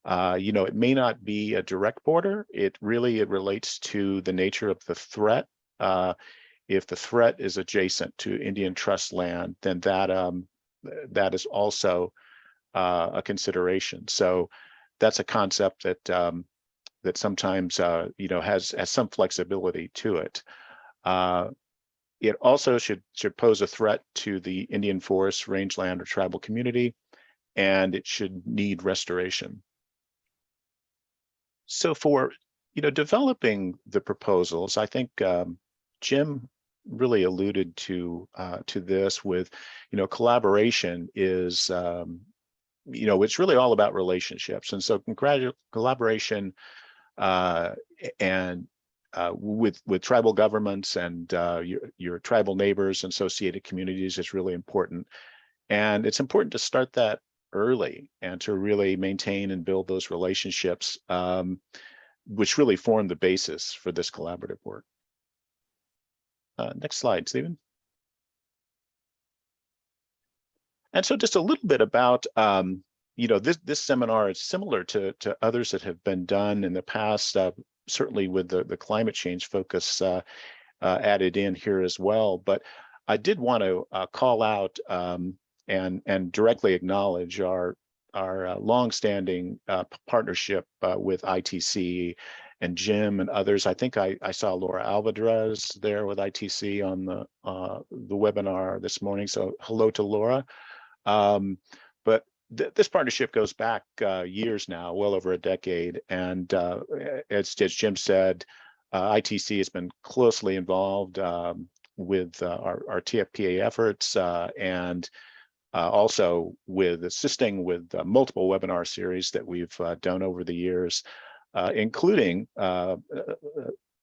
it may not be a direct border. It relates to the nature of the threat. If the threat is adjacent to Indian trust land, then that is also a consideration. So that's a concept that sometimes has some flexibility to it. It also should pose a threat to the Indian forest, rangeland, or tribal community, and it should need restoration. So for developing the proposals, I think Jim really alluded to this with collaboration is it's really all about relationships, and so collaboration and with tribal governments and your tribal neighbors and associated communities is really important, and it's important to start that early and to really maintain and build those relationships, which really form the basis for this collaborative work. Next slide, Stephen. And so just a little bit about, this seminar is similar to others that have been done in the past, certainly with the climate change focus added in here as well. But I did want to call out and directly acknowledge our longstanding partnership with ITC and Jim and others. I think I saw Laura Alvarez there with ITC on the webinar this morning. So hello to Laura. But this partnership goes back years now, well over a decade. And as Jim said, ITC has been closely involved with our TFPA efforts and also with assisting with multiple webinar series that we've done over the years, including a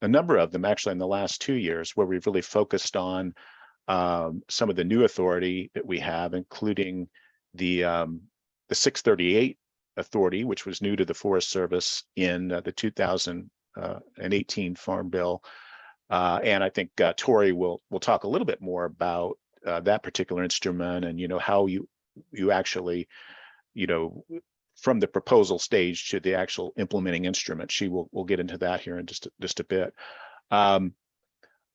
number of them actually in the last 2 years, where we've really focused on some of the new authority that we have, including the 638 authority, which was new to the Forest Service in the 2018 Farm Bill. And I think Tori will talk a little bit more about that particular instrument, and how you actually, from the proposal stage to the actual implementing instrument. We'll get into that here in just a bit.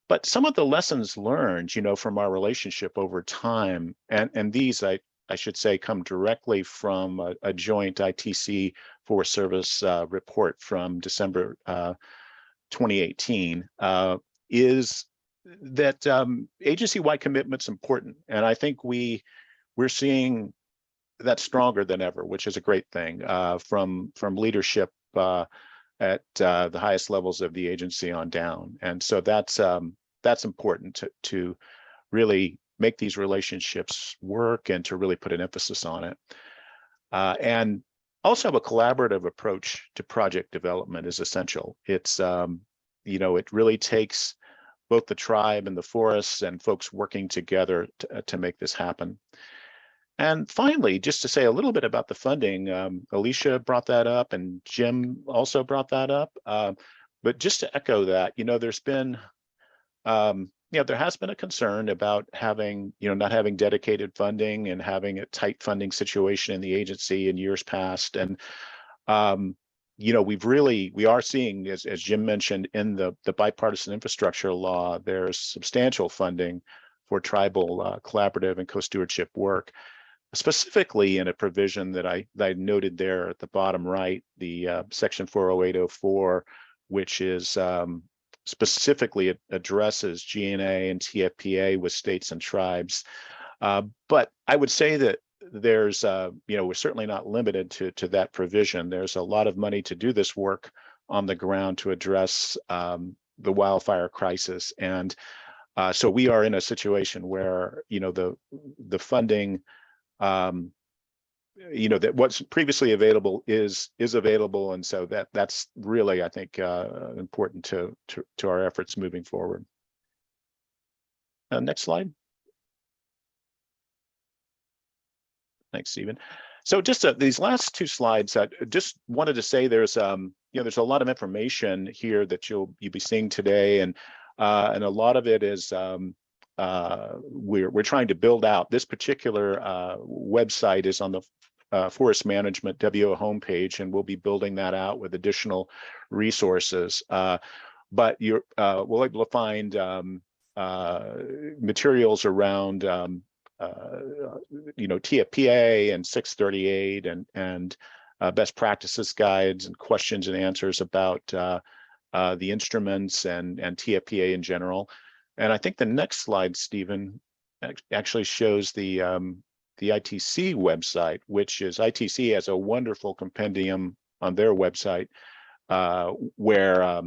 But some of the lessons learned, from our relationship over time, and these I should say come directly from a joint ITC Forest Service report from December 2018, is that agency-wide commitment's important, and I think we're seeing that stronger than ever, which is a great thing, from leadership at the highest levels of the agency on down. And so that's important to really make these relationships work and to really put an emphasis on it. And also a collaborative approach to project development is essential. It's, it really takes both the tribe and the forests and folks working together to make this happen. And finally, just to say a little bit about the funding, Alicia brought that up and Jim also brought that up. But just to echo that, there's been, there has been a concern about having, not having dedicated funding and having a tight funding situation in the agency in years past. And, we are seeing, as Jim mentioned, in the bipartisan infrastructure law, there's substantial funding for tribal collaborative and co-stewardship work, specifically in a provision that I noted there at the bottom right, the section 40804, which is specifically addresses GNA and TFPA with states and tribes. But I would say that there's, we're certainly not limited to that provision. There's a lot of money to do this work on the ground to address the wildfire crisis. And so we are in a situation where, the funding, that what's previously available is available, and so that's really, I think, important to our efforts moving forward. Next slide. Thanks, Stephen. So just these last two slides, I just wanted to say there's there's a lot of information here that you'll be seeing today, and a lot of it is we're trying to build out. This particular website is on the Forest Management WO homepage, and we'll be building that out with additional resources. But we'll be able to find materials around TFPA and 638 and best practices guides and questions and answers about the instruments and TFPA in general. And I think the next slide, Stephen, actually shows the ITC website, which is ITC has a wonderful compendium on their website where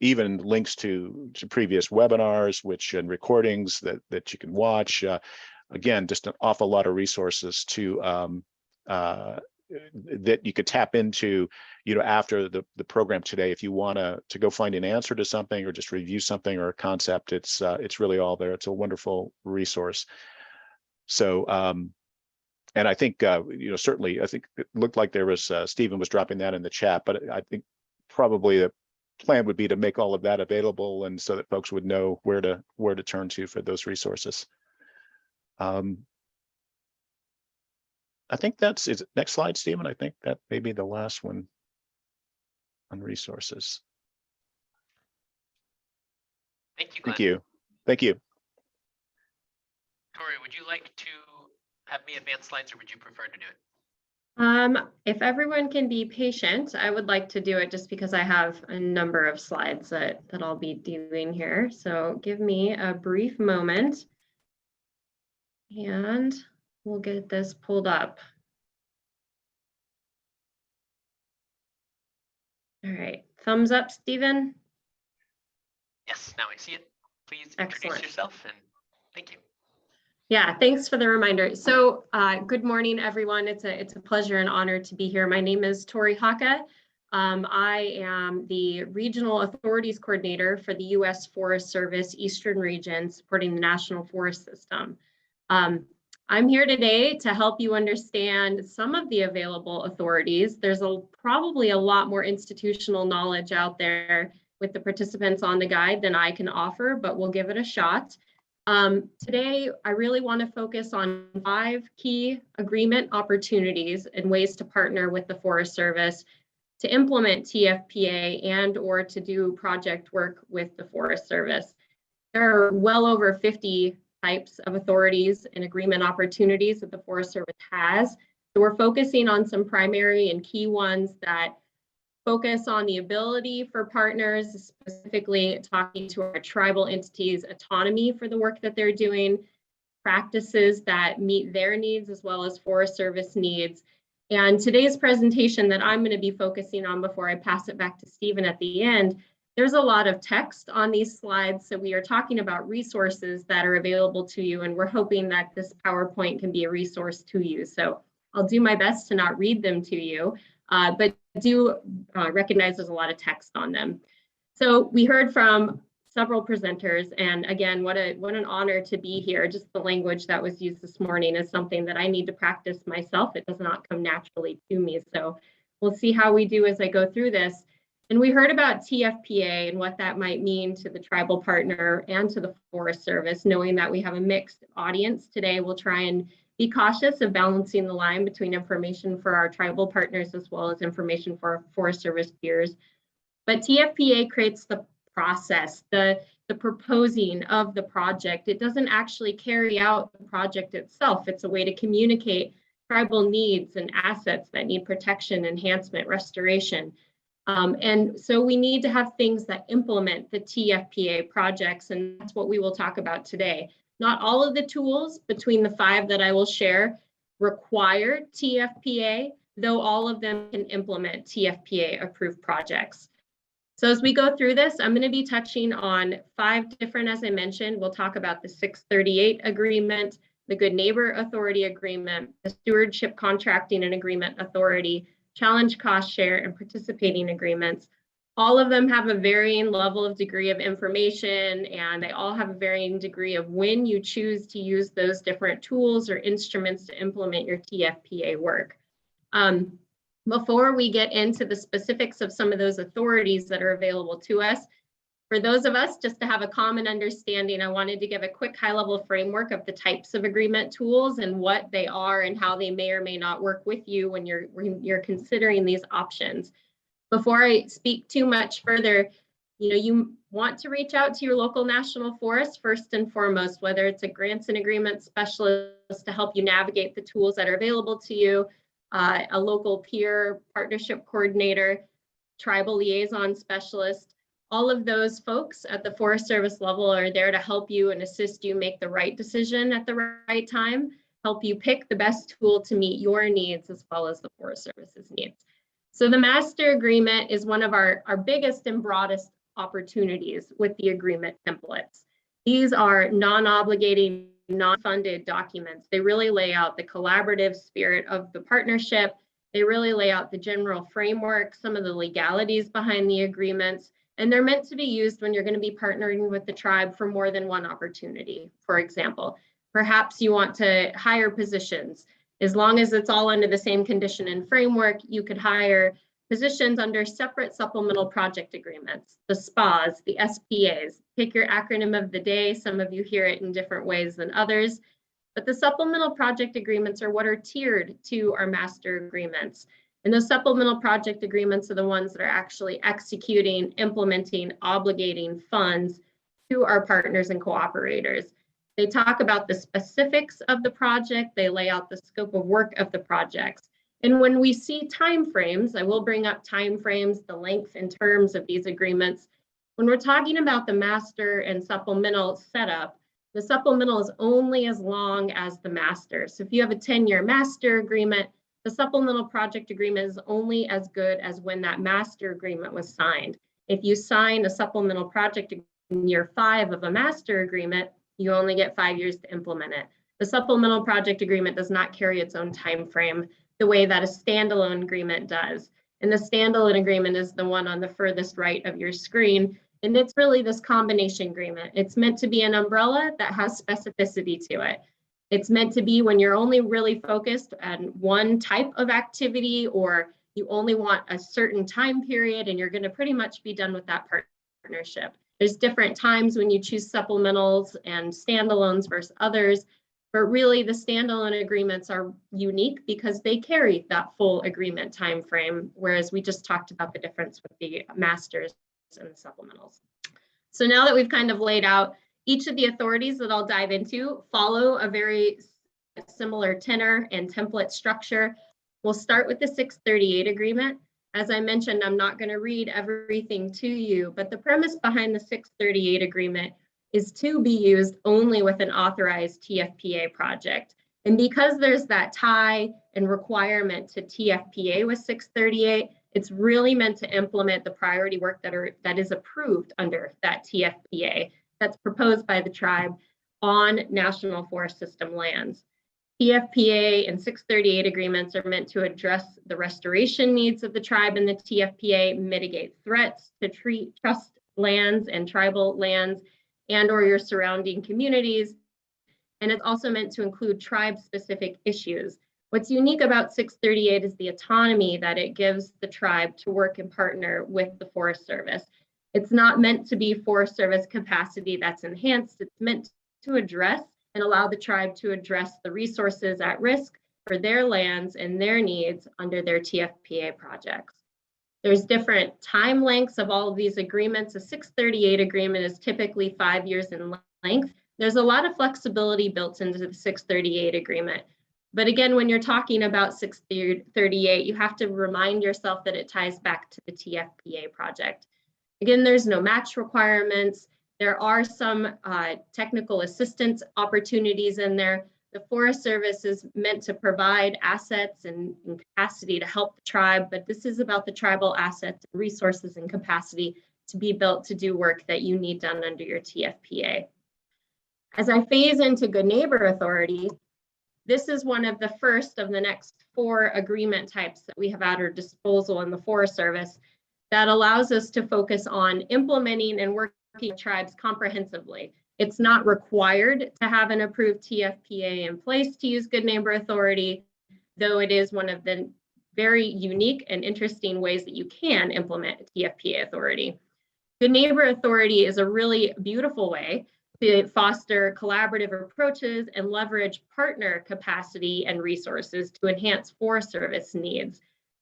even links to previous webinars, and recordings that you can watch. Again, just an awful lot of resources that you could tap into, after the program today. If you want to go find an answer to something or just review something or a concept, it's really all there. It's a wonderful resource. So, and I think, certainly, I think it looked like there was, Stephen was dropping that in the chat, but I think probably the plan would be to make all of that available, and so that folks would know where to turn to for those resources. I think is next slide, Stephen. I think that may be the last one on resources. Thank you, Glenn. Thank you. Thank you. Tori, would you like to have me advance slides, or would you prefer to do it? If everyone can be patient, I would like to do it just because I have a number of slides that I'll be doing here. So give me a brief moment and we'll get this pulled up. All right, thumbs up, Stephen. Yes, now I see it. Please Excellent. introduce yourself, and thank you. Yeah, thanks for the reminder. So good morning, everyone. It's a pleasure and honor to be here. My name is Tori Haka. I am the Regional Authorities Coordinator for the U.S. Forest Service Eastern Region, supporting the National Forest System. I'm here today to help you understand some of the available authorities. There's probably a lot more institutional knowledge out there with the participants on the guide than I can offer, but we'll give it a shot. Today, I really want to focus on 5 key agreement opportunities and ways to partner with the Forest Service to implement TFPA and or to do project work with the Forest Service. There are well over 50 types of authorities and agreement opportunities that the Forest Service has. So we're focusing on some primary and key ones that focus on the ability for partners, specifically talking to our tribal entities' autonomy for the work that they're doing, practices that meet their needs as well as Forest Service needs. And today's presentation that I'm going to be focusing on before I pass it back to Stephen at the end, there's a lot of text on these slides. So we are talking about resources that are available to you, and we're hoping that this PowerPoint can be a resource to you. So I'll do my best to not read them to you, but do recognize there's a lot of text on them. So we heard from several presenters, and again, what an honor to be here. Just the language that was used this morning is something that I need to practice myself. It does not come naturally to me. So we'll see how we do as I go through this. And we heard about TFPA and what that might mean to the tribal partner and to the Forest Service, knowing that we have a mixed audience today. We'll try and be cautious of balancing the line between information for our tribal partners as well as information for our Forest Service peers. But TFPA creates the process, the proposing of the project. It doesn't actually carry out the project itself. It's a way to communicate tribal needs and assets that need protection, enhancement, restoration. And so we need to have things that implement the TFPA projects, and that's what we will talk about today. Not all of the tools between the 5 that I will share require TFPA, though all of them can implement TFPA approved projects. So as we go through this, I'm going to be touching on 5 different, as I mentioned. We'll talk about the 638 agreement, the Good Neighbor Authority agreement, the Stewardship Contracting and Agreement Authority, Challenge Cost Share, and participating agreements. All of them have a varying level of degree of information, and they all have a varying degree of when you choose to use those different tools or instruments to implement your TFPA work. Before we get into the specifics of some of those authorities that are available to us, for those of us just to have a common understanding, I wanted to give a quick high-level framework of the types of agreement tools and what they are and how they may or may not work with you when you're considering these options. Before I speak too much further, you want to reach out to your local national forest first and foremost, whether it's a grants and agreement specialist to help you navigate the tools that are available to you, a local peer partnership coordinator, tribal liaison specialist. All of those folks at the Forest Service level are there to help you and assist you make the right decision at the right time, help you pick the best tool to meet your needs as well as the Forest Service's needs. So the master agreement is one of our biggest and broadest opportunities with the agreement templates. These are non-obligating, non-funded documents. They really lay out the collaborative spirit of the partnership. They really lay out the general framework, some of the legalities behind the agreements, and they're meant to be used when you're going to be partnering with the tribe for more than one opportunity. For example, perhaps you want to hire positions. As long as it's all under the same condition and framework, you could hire positions under separate supplemental project agreements, the SPAs, the SPAs. Pick your acronym of the day. Some of you hear it in different ways than others. But the supplemental project agreements are what are tiered to our master agreements. And the supplemental project agreements are the ones that are actually executing, implementing, obligating funds to our partners and cooperators. They talk about the specifics of the project. They lay out the scope of work of the projects. And when we see timeframes, I will bring up timeframes, the length and terms of these agreements. When we're talking about the master and supplemental setup, the supplemental is only as long as the master. So if you have a 10-year master agreement, the supplemental project agreement is only as good as when that master agreement was signed. If you sign a supplemental project in year 5 of a master agreement, you only get 5 years to implement it. The supplemental project agreement does not carry its own time frame the way that a standalone agreement does. And the standalone agreement is the one on the furthest right of your screen. And it's really this combination agreement. It's meant to be an umbrella that has specificity to it. It's meant to be when you're only really focused on one type of activity, or you only want a certain time period and you're going to pretty much be done with that partnership. There's different times when you choose supplementals and standalones versus others, but really the standalone agreements are unique because they carry that full agreement time frame, whereas we just talked about the difference with the masters and the supplementals. So now that we've kind of laid out each of the authorities that I'll dive into follow a very similar tenor and template structure. We'll start with the 638 agreement. As I mentioned, I'm not going to read everything to you, but the premise behind the 638 agreement is to be used only with an authorized TFPA project. And because there's that tie and requirement to TFPA with 638, it's really meant to implement the priority work that is approved under that TFPA that's proposed by the tribe on National Forest System lands. TFPA and 638 agreements are meant to address the restoration needs of the tribe and the TFPA, mitigate threats to trust lands and tribal lands and/or your surrounding communities. And it's also meant to include tribe-specific issues. What's unique about 638 is the autonomy that it gives the tribe to work and partner with the Forest Service. It's not meant to be Forest Service capacity that's enhanced. It's meant to address and allow the tribe to address the resources at risk for their lands and their needs under their TFPA projects. There's different time lengths of all of these agreements. A 638 agreement is typically 5 years in length. There's a lot of flexibility built into the 638 agreement. But again, when you're talking about 638, you have to remind yourself that it ties back to the TFPA project. Again, there's no match requirements. There are some technical assistance opportunities in there. The Forest Service is meant to provide assets and capacity to help the tribe, but this is about the tribal assets, resources, and capacity to be built to do work that you need done under your TFPA. As I phase into Good Neighbor Authority, this is one of the first of the next 4 agreement types that we have at our disposal in the Forest Service that allows us to focus on implementing and working with tribes comprehensively. It's not required to have an approved TFPA in place to use Good Neighbor Authority, though it is one of the very unique and interesting ways that you can implement a TFPA authority. Good Neighbor Authority is a really beautiful way to foster collaborative approaches and leverage partner capacity and resources to enhance Forest Service needs.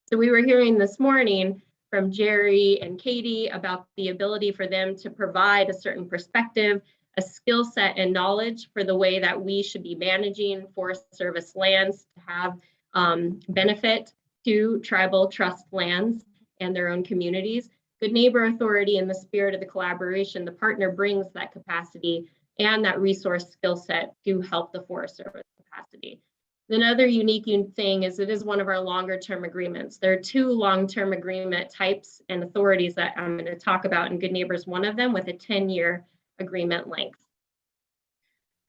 So we were hearing this morning from Jerry and Katie about the ability for them to provide a certain perspective, a skill set and knowledge for the way that we should be managing Forest Service lands to have benefit to tribal trust lands and their own communities. Good Neighbor Authority, in the spirit of the collaboration, the partner brings that capacity and that resource skill set to help the Forest Service capacity. Another unique thing is it is one of our longer term agreements. There are 2 long-term agreement types and authorities that I'm going to talk about, and Good Neighbor is one of them with a 10-year agreement length.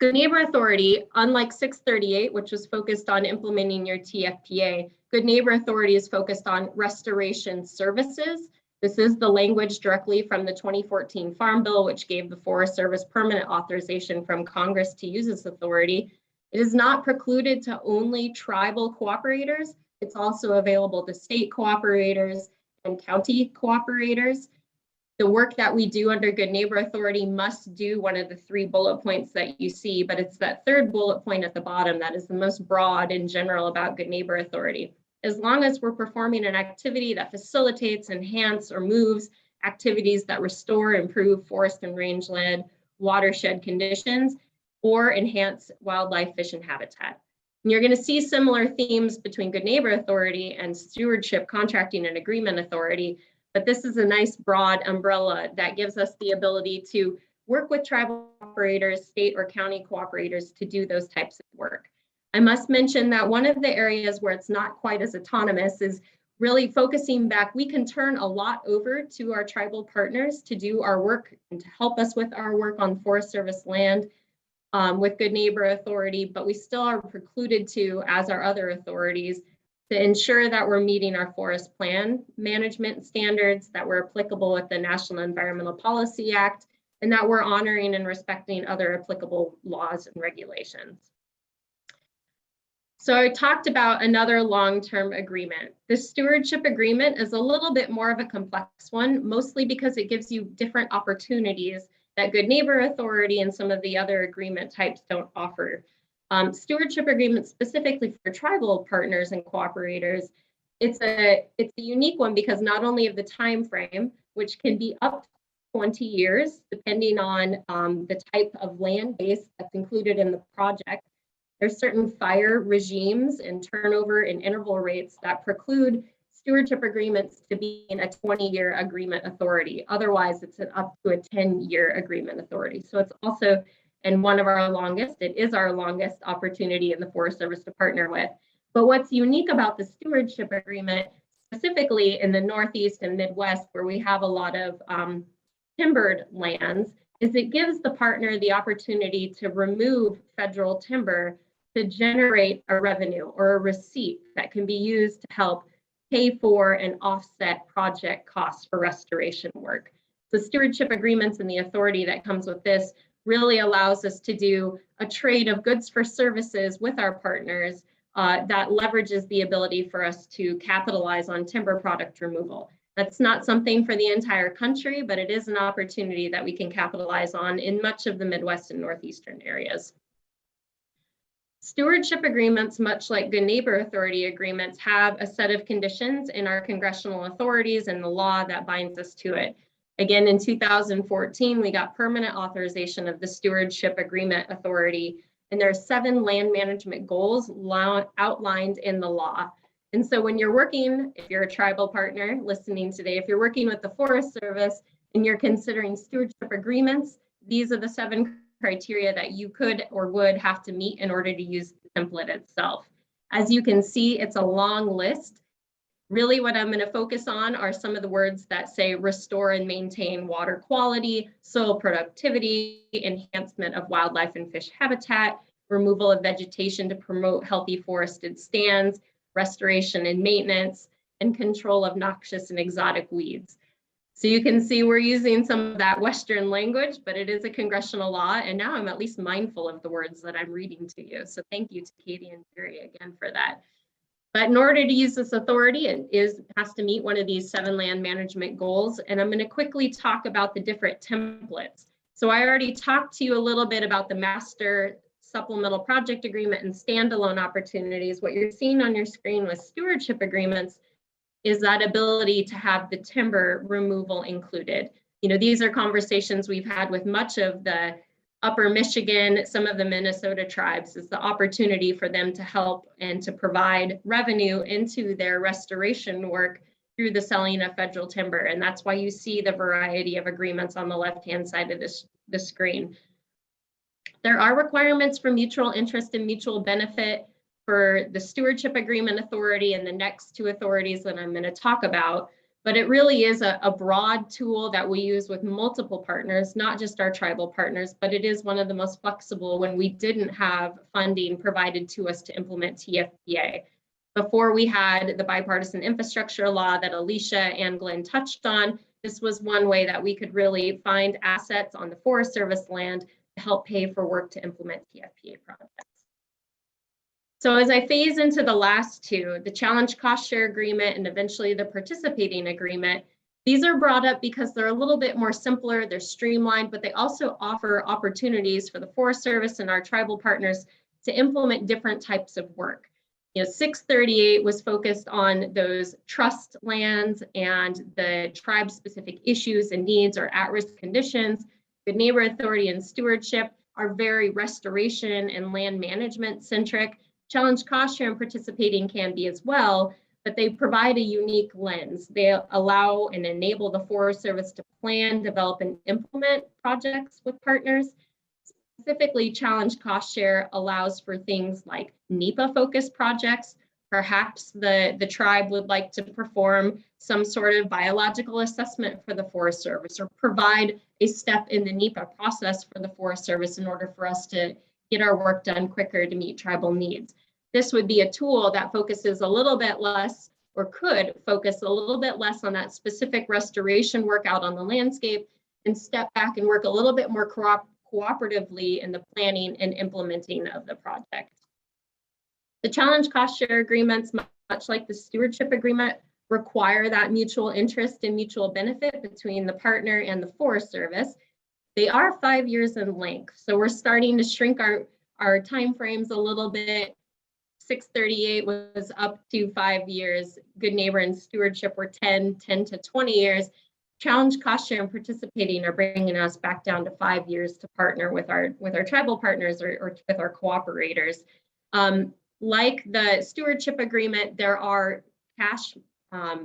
Good Neighbor Authority, unlike 638, which was focused on implementing your TFPA, Good Neighbor Authority is focused on restoration services. This is the language directly from the 2014 Farm Bill, which gave the Forest Service permanent authorization from Congress to use this authority. It is not precluded to only tribal cooperators. It's also available to state cooperators and county cooperators. The work that we do under Good Neighbor Authority must do one of the 3 bullet points that you see, but it's that 3rd bullet point at the bottom that is the most broad in general about Good Neighbor Authority. As long as we're performing an activity that facilitates, enhance, or moves activities that restore, improve forest and rangeland watershed conditions, or enhance wildlife, fish, and habitat. And you're going to see similar themes between Good Neighbor Authority and Stewardship, Contracting, and Agreement Authority, but this is a nice broad umbrella that gives us the ability to work with tribal operators, state or county cooperators to do those types of work. I must mention that one of the areas where it's not quite as autonomous is really focusing back. We can turn a lot over to our tribal partners to do our work and to help us with our work on Forest Service land with Good Neighbor Authority, but we still are precluded to, as our other authorities, to ensure that we're meeting our forest plan management standards, that we're applicable with the National Environmental Policy Act, and that we're honoring and respecting other applicable laws and regulations. So I talked about another long-term agreement. The stewardship agreement is a little bit more of a complex one, mostly because it gives you different opportunities that Good Neighbor Authority and some of the other agreement types don't offer. Stewardship agreements specifically for tribal partners and cooperators, it's a unique one because not only of the time frame, which can be up to 20 years, depending on the type of land base that's included in the project. There's certain fire regimes and turnover and interval rates that preclude stewardship agreements to be in a 20-year agreement authority. Otherwise, it's up to a 10-year agreement authority. So it's also, and one of our longest, it is our longest opportunity in the Forest Service to partner with. But what's unique about the stewardship agreement, specifically in the Northeast and Midwest, where we have a lot of timbered lands, is it gives the partner the opportunity to remove federal timber to generate a revenue or a receipt that can be used to help pay for and offset project costs for restoration work. The stewardship agreements and the authority that comes with this really allows us to do a trade of goods for services with our partners that leverages the ability for us to capitalize on timber product removal. That's not something for the entire country, but it is an opportunity that we can capitalize on in much of the Midwest and Northeastern areas. Stewardship agreements, much like Good Neighbor Authority agreements, have a set of conditions in our congressional authorities and the law that binds us to it. Again, in 2014, we got permanent authorization of the Stewardship Agreement Authority, and there are 7 land management goals outlined in the law. And so when you're working, if you're a tribal partner listening today, if you're working with the Forest Service and you're considering stewardship agreements, these are the 7 criteria that you could or would have to meet in order to use the template itself. As you can see, it's a long list. Really what I'm going to focus on are some of the words that say restore and maintain water quality, soil productivity, enhancement of wildlife and fish habitat, removal of vegetation to promote healthy forested stands, restoration and maintenance, and control of noxious and exotic weeds. So you can see we're using some of that Western language, but it is a congressional law, and now I'm at least mindful of the words that I'm reading to you. So thank you to Katie and Jerry again for that. But in order to use this authority, it has to meet one of these 7 land management goals, and I'm going to quickly talk about the different templates. So I already talked to you a little bit about the master supplemental project agreement and standalone opportunities. What you're seeing on your screen with stewardship agreements is that ability to have the timber removal included. You know, these are conversations we've had with much of the upper Michigan, some of the Minnesota tribes, is the opportunity for them to help and to provide revenue into their restoration work through the selling of federal timber. And that's why you see the variety of agreements on the left-hand side of the screen. There are requirements for mutual interest and mutual benefit for the Stewardship Agreement Authority and the next 2 authorities that I'm going to talk about, but it really is a broad tool that we use with multiple partners, not just our tribal partners, but it is one of the most flexible when we didn't have funding provided to us to implement TFPA. Before we had the bipartisan infrastructure law that Alicia and Glenn touched on, this was one way that we could really find assets on the Forest Service land to help pay for work to implement TFPA projects. So as I phase into the last 2, the challenge cost share agreement and eventually the participating agreement, these are brought up because they're a little bit more simpler, they're streamlined, but they also offer opportunities for the Forest Service and our tribal partners to implement different types of work. You know, 638 was focused on those trust lands and the tribe-specific issues and needs or at-risk conditions. Good Neighbor Authority and Stewardship are very restoration and land management centric. Challenge cost share and participating can be as well, but they provide a unique lens. They allow and enable the Forest Service to plan, develop, and implement projects with partners. Specifically, challenge cost share allows for things like NEPA-focused projects. Perhaps the tribe would like to perform some sort of biological assessment for the Forest Service or provide a step in the NEPA process for the Forest Service in order for us to get our work done quicker to meet tribal needs. This would be a tool that focuses a little bit less, or could focus a little bit less on that specific restoration work out on the landscape and step back and work a little bit more cooperatively in the planning and implementing of the project. The challenge cost share agreements, much like the stewardship agreement, require that mutual interest and mutual benefit between the partner and the Forest Service. They are 5 years in length, so we're starting to shrink our timeframes a little bit. 638 was up to 5 years. Good Neighbor and Stewardship were 10 to 20 years. Challenge, cost share, and participating are bringing us back down to 5 years to partner with our tribal partners or with our cooperators. Like the stewardship agreement, there are cash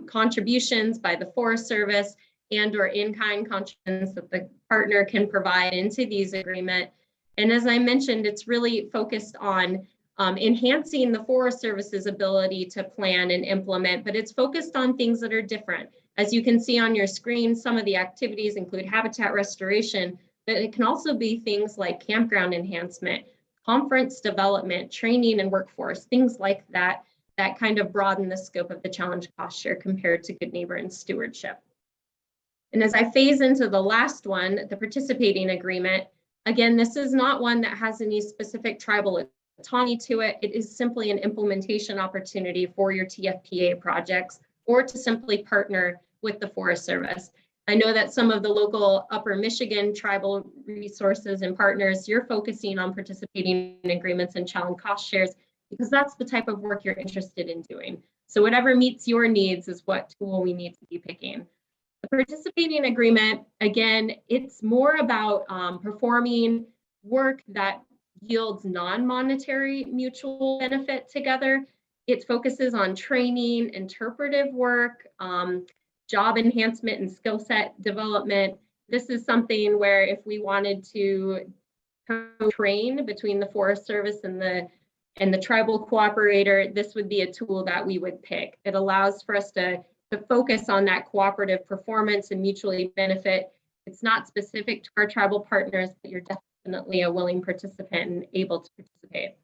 contributions by the Forest Service and or in-kind contributions that the partner can provide into these agreements. And as I mentioned, it's really focused on enhancing the Forest Service's ability to plan and implement, but it's focused on things that are different. As you can see on your screen, some of the activities include habitat restoration, but it can also be things like campground enhancement, conference development, training and workforce, things like that, that kind of broaden the scope of the challenge cost share compared to Good Neighbor and Stewardship. And as I phase into the last one, the participating agreement, again, this is not one that has any specific tribal autonomy to it. It is simply an implementation opportunity for your TFPA projects or to simply partner with the Forest Service. I know that some of the local Upper Michigan tribal resources and partners, you're focusing on participating in agreements and challenge cost shares because that's the type of work you're interested in doing. So whatever meets your needs is what tool we need to be picking. The participating agreement, again, it's more about performing work that yields non-monetary mutual benefit together. It focuses on training, interpretive work, job enhancement and skill set development. This is something where if we wanted to train between the Forest Service and the tribal cooperator, this would be a tool that we would pick. It allows for us to focus on that cooperative performance and mutually benefit. It's not specific to our tribal partners, but you're definitely a willing participant and able to participate.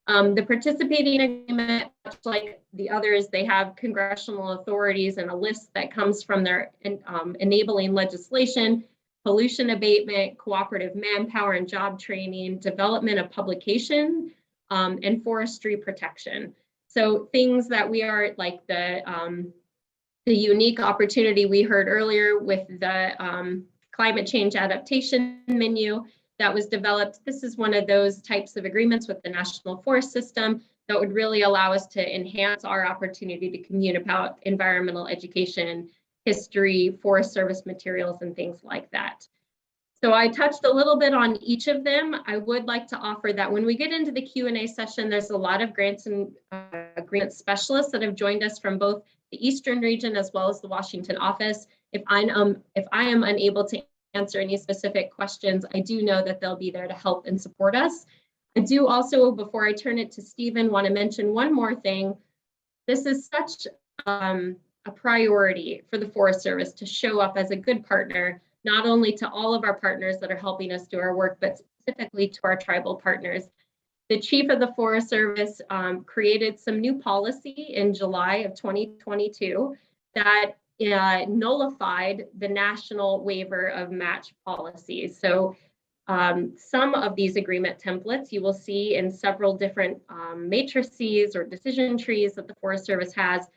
The participating agreement, much like the others, they have congressional authorities and a list that comes from their enabling legislation, pollution abatement, cooperative manpower and job training, development of publication, and forestry protection. So things that we are like the unique opportunity we heard earlier with the climate change adaptation menu that was developed. This is one of those types of agreements with the National Forest System that would really allow us to enhance our opportunity to communicate about environmental education, history, Forest Service materials, and things like that. So I touched a little bit on each of them. I would like to offer that when we get into the Q&A session, there's a lot of grants and agreement specialists that have joined us from both the Eastern region as well as the Washington office. If I am unable to answer any specific questions, I do know that they'll be there to help and support us. I do also, before I turn it to Stephen, want to mention one more thing. This is such a priority for the Forest Service to show up as a good partner, not only to all of our partners that are helping us do our work, but specifically to our tribal partners. The Chief of the Forest Service created some new policy in July of 2022 that nullified the national waiver of match policies. So some of these agreement templates you will see in several different matrices or decision trees that the Forest Service has.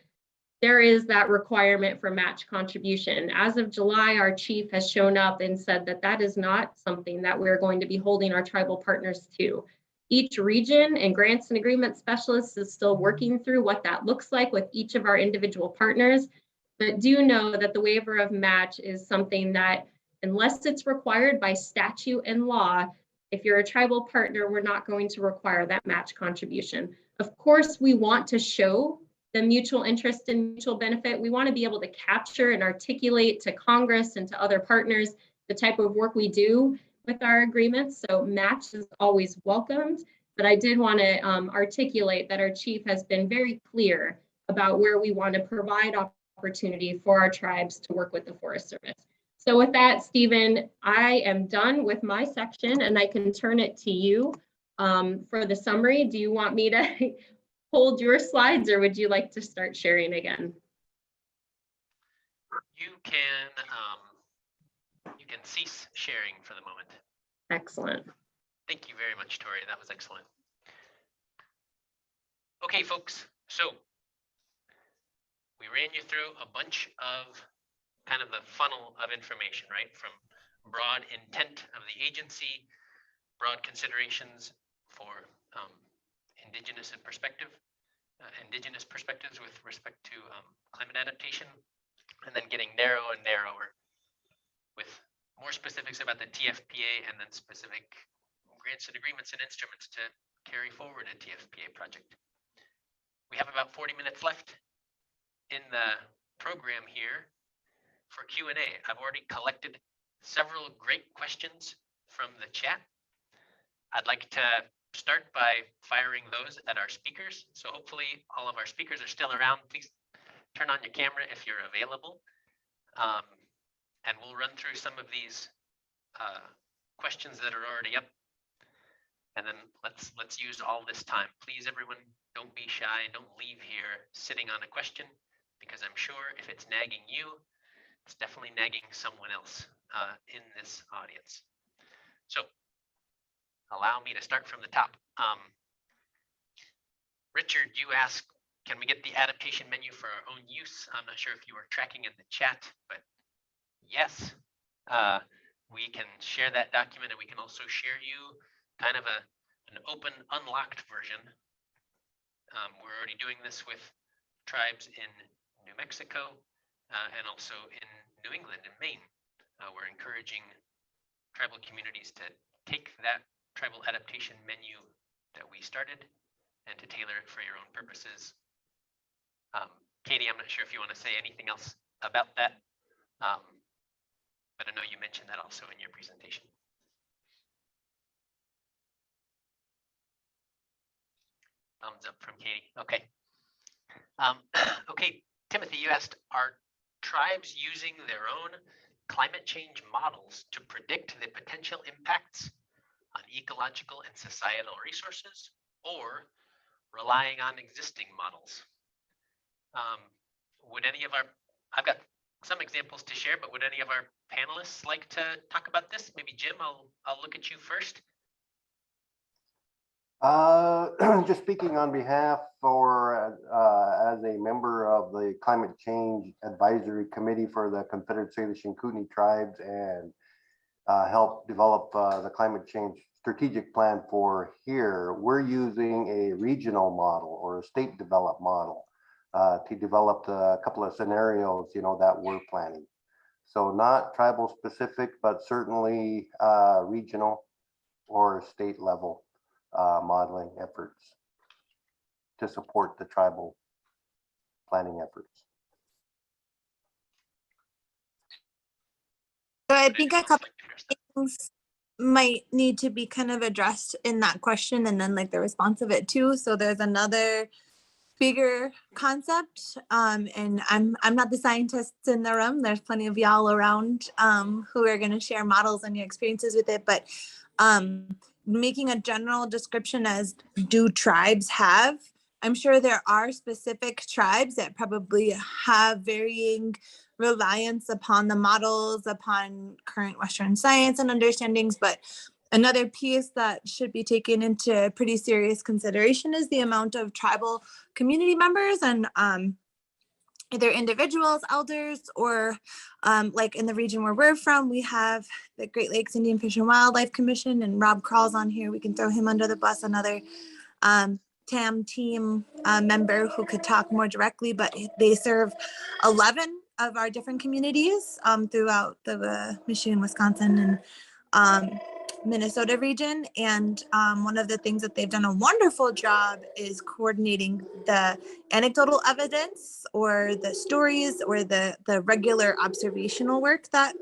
There is that requirement for match contribution. As of July, our chief has shown up and said that that is not something that we're going to be holding our tribal partners to. Each region and grants and agreement specialists is still working through what that looks like with each of our individual partners, but do know that the waiver of match is something that, unless it's required by statute and law, if you're a tribal partner, we're not going to require that match contribution. Of course, we want to show the mutual interest and mutual benefit. We want to be able to capture and articulate to Congress and to other partners the type of work we do with our agreements. So match is always welcomed, but I did want to articulate that our chief has been very clear about where we want to provide opportunity for our tribes to work with the Forest Service. So with that, Stephen, I am done with my section and I can turn it to you for the summary. Do you want me to hold your slides or would you like to start sharing again? You can cease sharing for the moment. Excellent. Thank you very much, Tori. That was excellent. Okay, folks, so we ran you through a bunch of kind of the funnel of information, right? From broad intent of the agency, broad considerations for indigenous perspectives with respect to climate adaptation, and then getting narrower and narrower with more specifics about the TFPA and then specific grants and agreements and instruments to carry forward a TFPA project. We have about 40 minutes left in the program here for Q&A. I've already collected several great questions from the chat. I'd like to start by firing those at our speakers. So hopefully all of our speakers are still around. Please turn on your camera if you're available. And we'll run through some of these questions that are already up. And then let's use all this time. Please, everyone, don't be shy. Don't leave here sitting on a question, because I'm sure if it's nagging you, it's definitely nagging someone else in this audience. So allow me to start from the top. Richard, you asked, can we get the adaptation menu for our own use? I'm not sure if you were tracking in the chat, but yes, we can share that document, and we can also share you kind of an open, unlocked version. We're already doing this with tribes in New Mexico and also in New England and Maine. We're encouraging tribal communities to take that tribal adaptation menu that we started and to tailor it for your own purposes. Katie, I'm not sure if you want to say anything else about that, but I know you mentioned that also in your presentation. Thumbs up from Katie. Okay. Okay, Timothy, you asked, are tribes using their own climate change models to predict the potential impacts on ecological and societal resources, or relying on existing models? Would any of our, I've got some examples to share, but would any of our panelists like to talk about this? Maybe Jim, I'll look at you first. Just speaking on behalf or as a member of the Climate Change Advisory Committee for the Confederate Salish and Kootenai tribes, and help develop the climate change strategic plan for here, we're using a regional model or a state developed model to develop a couple of scenarios, that we're planning. So not tribal specific, but certainly regional or state level modeling efforts to support the tribal planning efforts. So I think a couple things might need to be kind of addressed in that question, and then like the response of it too. So there's another bigger concept, and I'm not the scientists in the room. There's plenty of y'all around who are going to share models and your experiences with it, but making a general description as do tribes have, I'm sure there are specific tribes that probably have varying reliance upon the models, upon current Western science and understandings, but another piece that should be taken into pretty serious consideration is the amount of tribal community members and either individuals, elders, or like in the region where we're from, we have the Great Lakes Indian Fish and Wildlife Commission, and Rob Krall's on here. We can throw him under the bus, another TAM team member who could talk more directly, but they serve 11 of our different communities throughout the Michigan, Wisconsin, and Minnesota region. And one of the things that they've done a wonderful job is coordinating the anecdotal evidence or the stories or the regular observational work that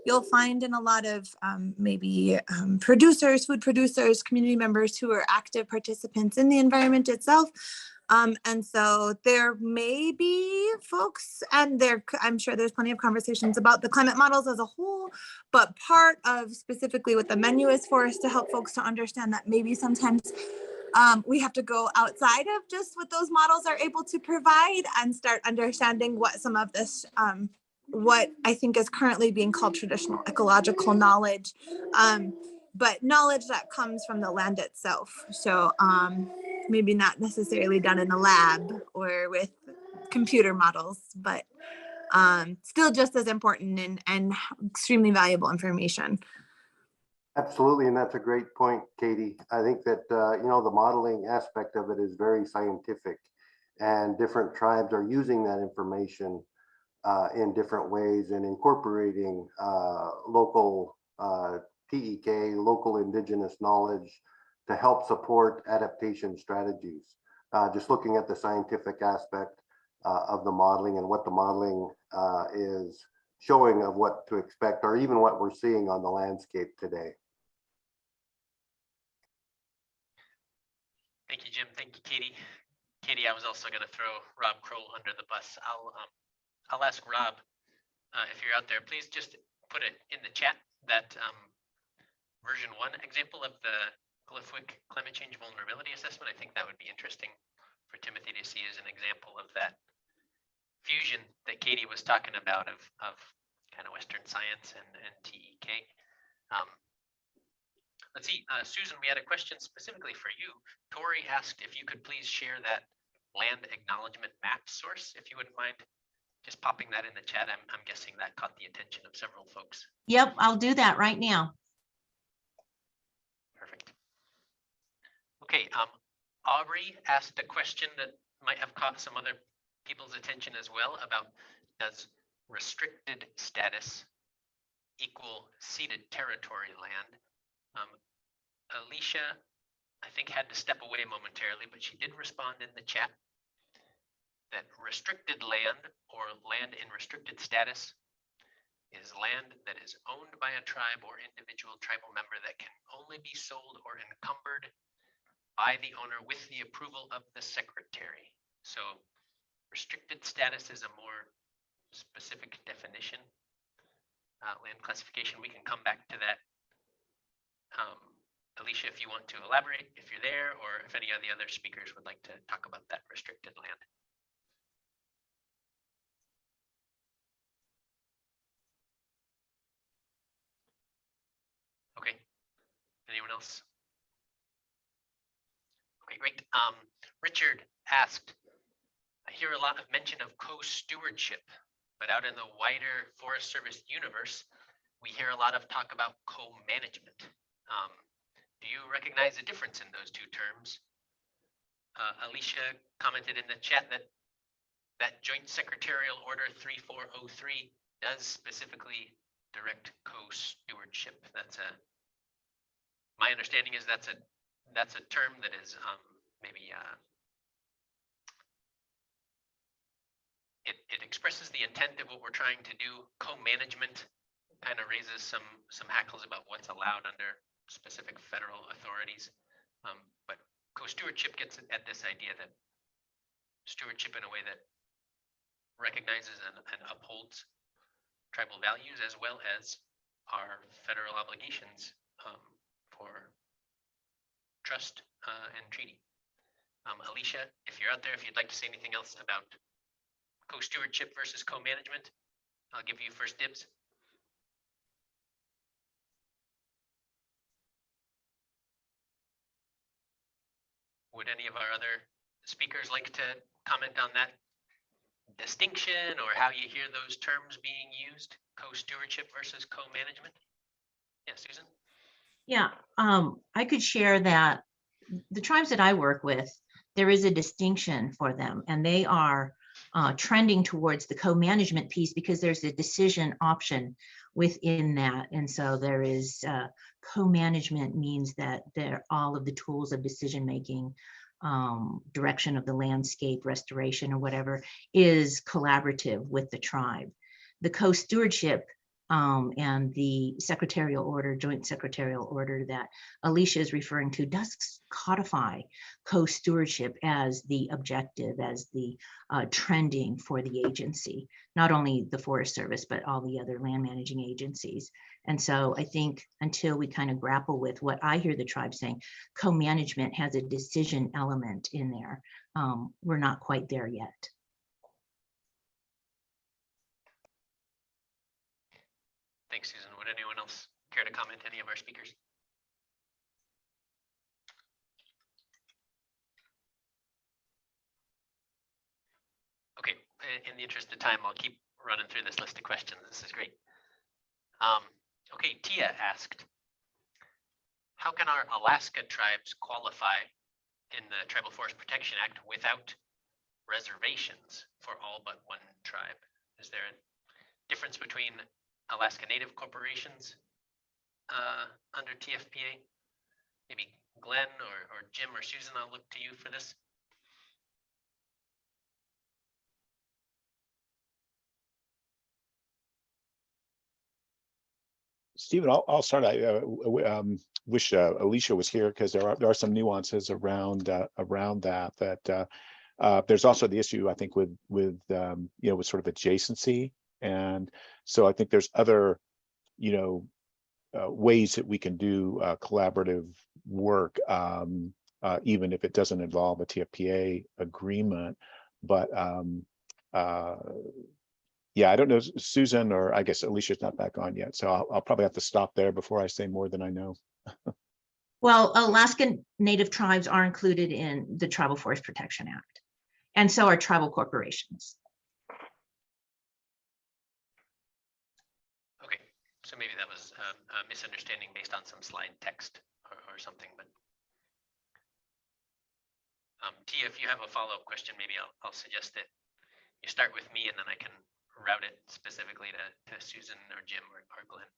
you'll find in a lot of maybe producers, food producers, community members who are active participants in the environment itself. And so there may be folks, and I'm sure there's plenty of conversations about the climate models as a whole, but part of specifically what the menu is for is to help folks to understand that maybe sometimes we have to go outside of just what those models are able to provide and start understanding what some of this, what I think is currently being called traditional ecological knowledge, but knowledge that comes from the land itself. So maybe not necessarily done in a lab or with computer models, but still just as important and extremely valuable information. Absolutely, and that's a great point, Katie. I think that, you know, the modeling aspect of it is very scientific, and different tribes are using that information in different ways and incorporating local TEK, local indigenous knowledge to help support adaptation strategies. Just looking at the scientific aspect of the modeling and what the modeling is showing of what to expect, or even what we're seeing on the landscape today. Thank you, Jim. Thank you, Katie. Katie, I was also going to throw Rob Kroll under the bus. I'll ask Rob, if you're out there, please just put it in the chat, that version 1 example of the Glyphwick climate change vulnerability assessment. I think that would be interesting for Timothy to see as an example of that fusion that Katie was talking about of kind of Western science and TEK. Let's see, Susan, we had a question specifically for you. Tori asked if you could please share that land acknowledgement map source, if you wouldn't mind just popping that in the chat. I'm guessing that caught the attention of several folks. Yep, I'll do that right now. Perfect. Okay, Aubrey asked a question that might have caught some other people's attention as well about, does restricted status equal ceded territory land? Alicia, I think, had to step away momentarily, but she did respond in the chat that restricted land, or land in restricted status, is land that is owned by a tribe or individual tribal member that can only be sold or encumbered by the owner with the approval of the secretary. So restricted status is a more specific definition. Land classification, we can come back to that. Alicia, if you want to elaborate, if you're there, or if any of the other speakers would like to talk about that restricted land. Okay, anyone else? Okay, great. Richard asked, I hear a lot of mention of co-stewardship, but out in the wider Forest Service universe, we hear a lot of talk about co-management. Do you recognize a difference in those two terms? Alicia commented in the chat that Joint Secretarial Order 3403 does specifically direct co-stewardship. My understanding is that's a term that is maybe it expresses the intent of what we're trying to do. Co-management kind of raises some hackles about what's allowed under specific federal authorities, but co-stewardship gets at this idea that stewardship in a way that recognizes and upholds tribal values as well as our federal obligations for trust and treaty. Alicia, if you're out there, if you'd like to say anything else about co-stewardship versus co-management, I'll give you first dibs. Would any of our other speakers like to comment on that distinction, or how you hear those terms being used, co-stewardship versus co-management? Yeah, Susan? Yeah, I could share that the tribes that I work with, there is a distinction for them, and they are trending towards the co-management piece because there's a decision option within that. And so there is co-management means that all of the tools of decision making, direction of the landscape, restoration, or whatever, is collaborative with the tribe. The co-stewardship and the secretarial order, joint secretarial order that Alicia is referring to, does codify co-stewardship as the objective, as the trending for the agency, not only the Forest Service, but all the other land managing agencies. And so I think until we kind of grapple with what I hear the tribe saying, co-management has a decision element in there. We're not quite there yet. Thanks, Susan. Would anyone else care to comment, any of our speakers? in the interest of time, I'll keep running through this list of questions. This is great. Okay, Tia asked, how can our Alaska tribes qualify in the Tribal Forest Protection Act without reservations for all but one tribe? Is there a difference between Alaska Native corporations under TFPA? Maybe Glenn or Jim or Susan, I'll look to you for this. Stephen, I'll start. I wish Alicia was here because there are some nuances around around that. There's also the issue, I think, with with sort of adjacency, and so I think there's other ways that we can do collaborative work, even if it doesn't involve a TFPA agreement. But yeah, I don't know, Susan, or I guess Alicia's not back on yet, so I'll probably have to stop there before I say more than I know. Well, Alaskan Native tribes are included in the Tribal Forest Protection Act, and so are tribal corporations. Okay, so maybe that was a misunderstanding based on some slide text or something, but Tia, if you have a follow-up question, maybe I'll suggest that you start with me and then I can route it specifically to Susan or Jim or Glenn.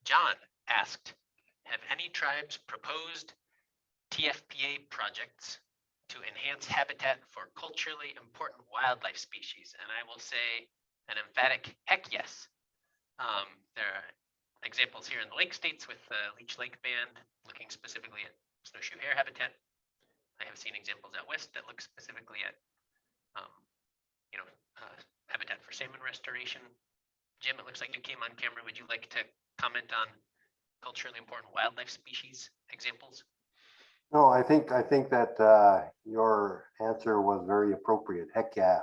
John asked, have any tribes proposed TFPA projects to enhance habitat for culturally important wildlife species? And I will say an emphatic heck yes. There are examples here in the Lake States with the Leech Lake Band looking specifically at snowshoe hare habitat. I have seen examples out west that look specifically at habitat for salmon restoration. Jim, it looks like you came on camera. Would you like to comment on culturally important wildlife species examples? No, I think that your answer was very appropriate. Heck yeah.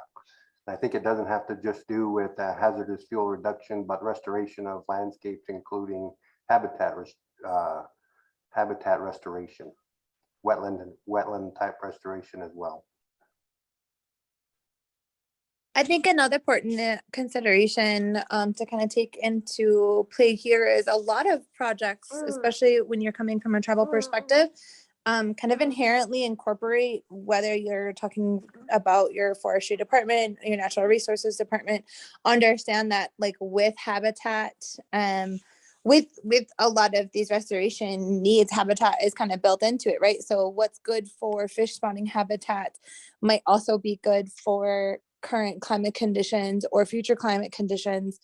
I think it doesn't have to just do with hazardous fuel reduction, but restoration of landscapes, including habitat restoration, wetland type restoration as well. I think another important consideration to kind of take into play here is a lot of projects, especially when you're coming from a tribal perspective, kind of inherently incorporate, whether you're talking about your forestry department, your natural resources department, understand that like with habitat, with a lot of these restoration needs, habitat is kind of built into it, right? So what's good for fish spawning habitat might also be good for current climate conditions or future climate conditions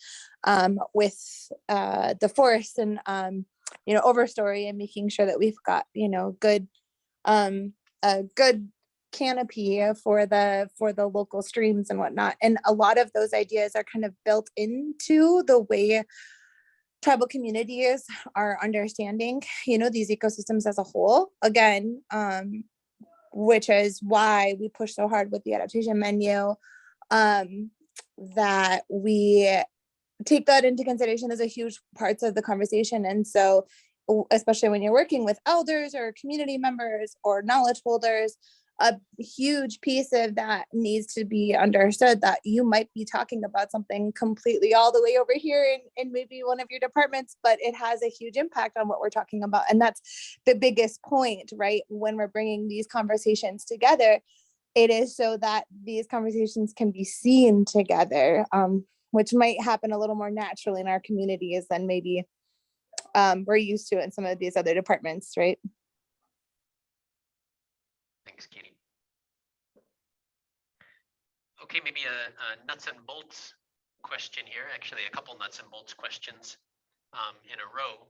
with the forest and overstory, and making sure that we've got good a good canopy for the local streams and whatnot. And a lot of those ideas are kind of built into the way tribal communities are understanding these ecosystems as a whole, again, which is why we push so hard with the adaptation menu, that we take that into consideration as a huge part of the conversation. And so especially when you're working with elders or community members or knowledge holders, a huge piece of that needs to be understood, that you might be talking about something completely all the way over here in maybe one of your departments, but it has a huge impact on what we're talking about. And that's the biggest point, right? When we're bringing these conversations together, it is so that these conversations can be seen together, which might happen a little more naturally in our communities than maybe we're used to in some of these other departments, right? Thanks, Katie. Okay, maybe a nuts and bolts question here. Actually, a couple nuts and bolts questions in a row.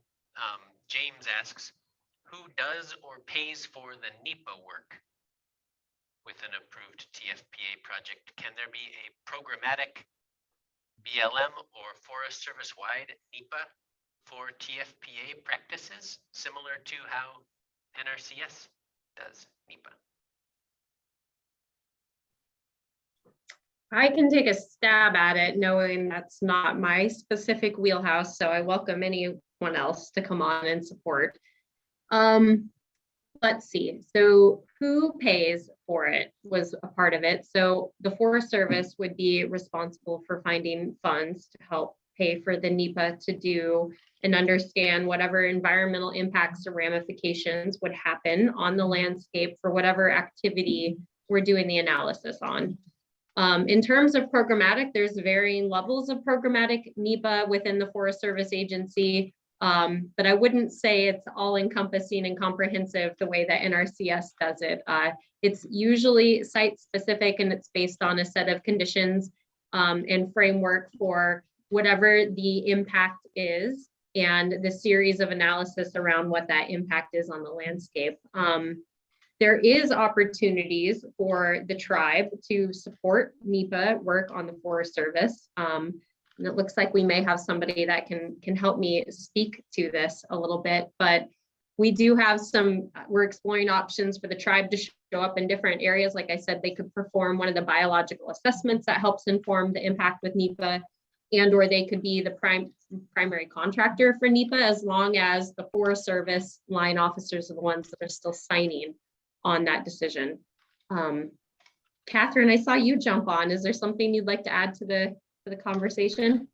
James asks, who does or pays for the NEPA work with an approved TFPA project? Can there be a programmatic BLM or Forest Service-wide NEPA for TFPA practices, similar to how NRCS does NEPA? I can take a stab at it, knowing that's not my specific wheelhouse, so I welcome anyone else to come on and support. let's see. So who pays for it was a part of it. So the Forest Service would be responsible for finding funds to help pay for the NEPA to do and understand whatever environmental impacts or ramifications would happen on the landscape for whatever activity we're doing the analysis on. In terms of programmatic, there's varying levels of programmatic NEPA within the Forest Service agency. But I wouldn't say it's all encompassing and comprehensive the way that NRCS does it. It's usually site specific and it's based on a set of conditions and framework for whatever the impact is and the series of analysis around what that impact is on the landscape. There is opportunities for the tribe to support NEPA work on the Forest Service. And it looks like we may have somebody that can help me speak to this a little bit, but we do have we're exploring options for the tribe to show up in different areas. Like I said, they could perform one of the biological assessments that helps inform the impact with NEPA, or they could be the primary contractor for NEPA, as long as the Forest Service line officers are the ones that are still signing on that decision. Catherine, I saw you jump on. Is there something you'd like to add to the conversation?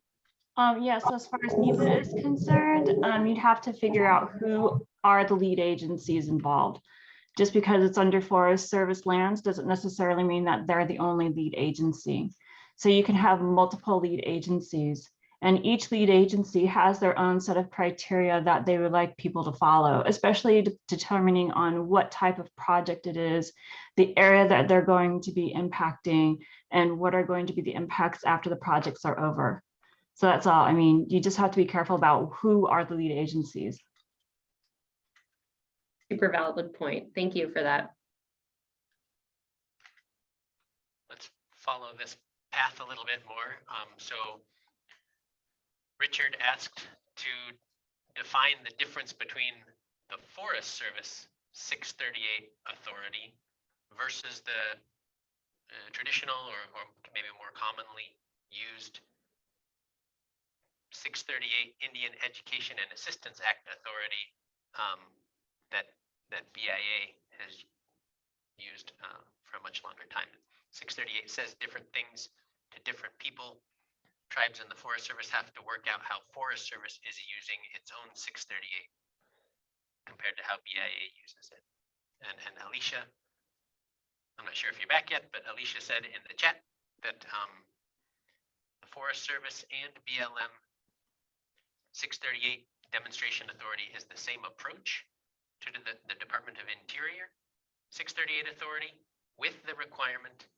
Yeah, so as far as NEPA is concerned, you'd have to figure out who are the lead agencies involved. Just because it's under Forest Service lands doesn't necessarily mean that they're the only lead agency. So you can have multiple lead agencies, and each lead agency has their own set of criteria that they would like people to follow, especially determining on what type of project it is, the area that they're going to be impacting, and what are going to be the impacts after the projects are over. So that's all. I mean, you just have to be careful about who are the lead agencies. Super valid point. Thank you for that. Let's follow this path a little bit more. So Richard asked to define the difference between the Forest Service 638 authority versus the traditional or maybe more commonly used 638 Indian Education and Assistance Act authority that BIA has used for a much longer time. 638 says different things to different people. Tribes in the Forest Service have to work out how Forest Service is using its own 638 compared to how BIA uses it. And Alicia, I'm not sure if you're back yet, but Alicia said in the chat that the Forest Service and BLM 638 demonstration authority is the same approach to the Department of Interior 638 authority, with the requirement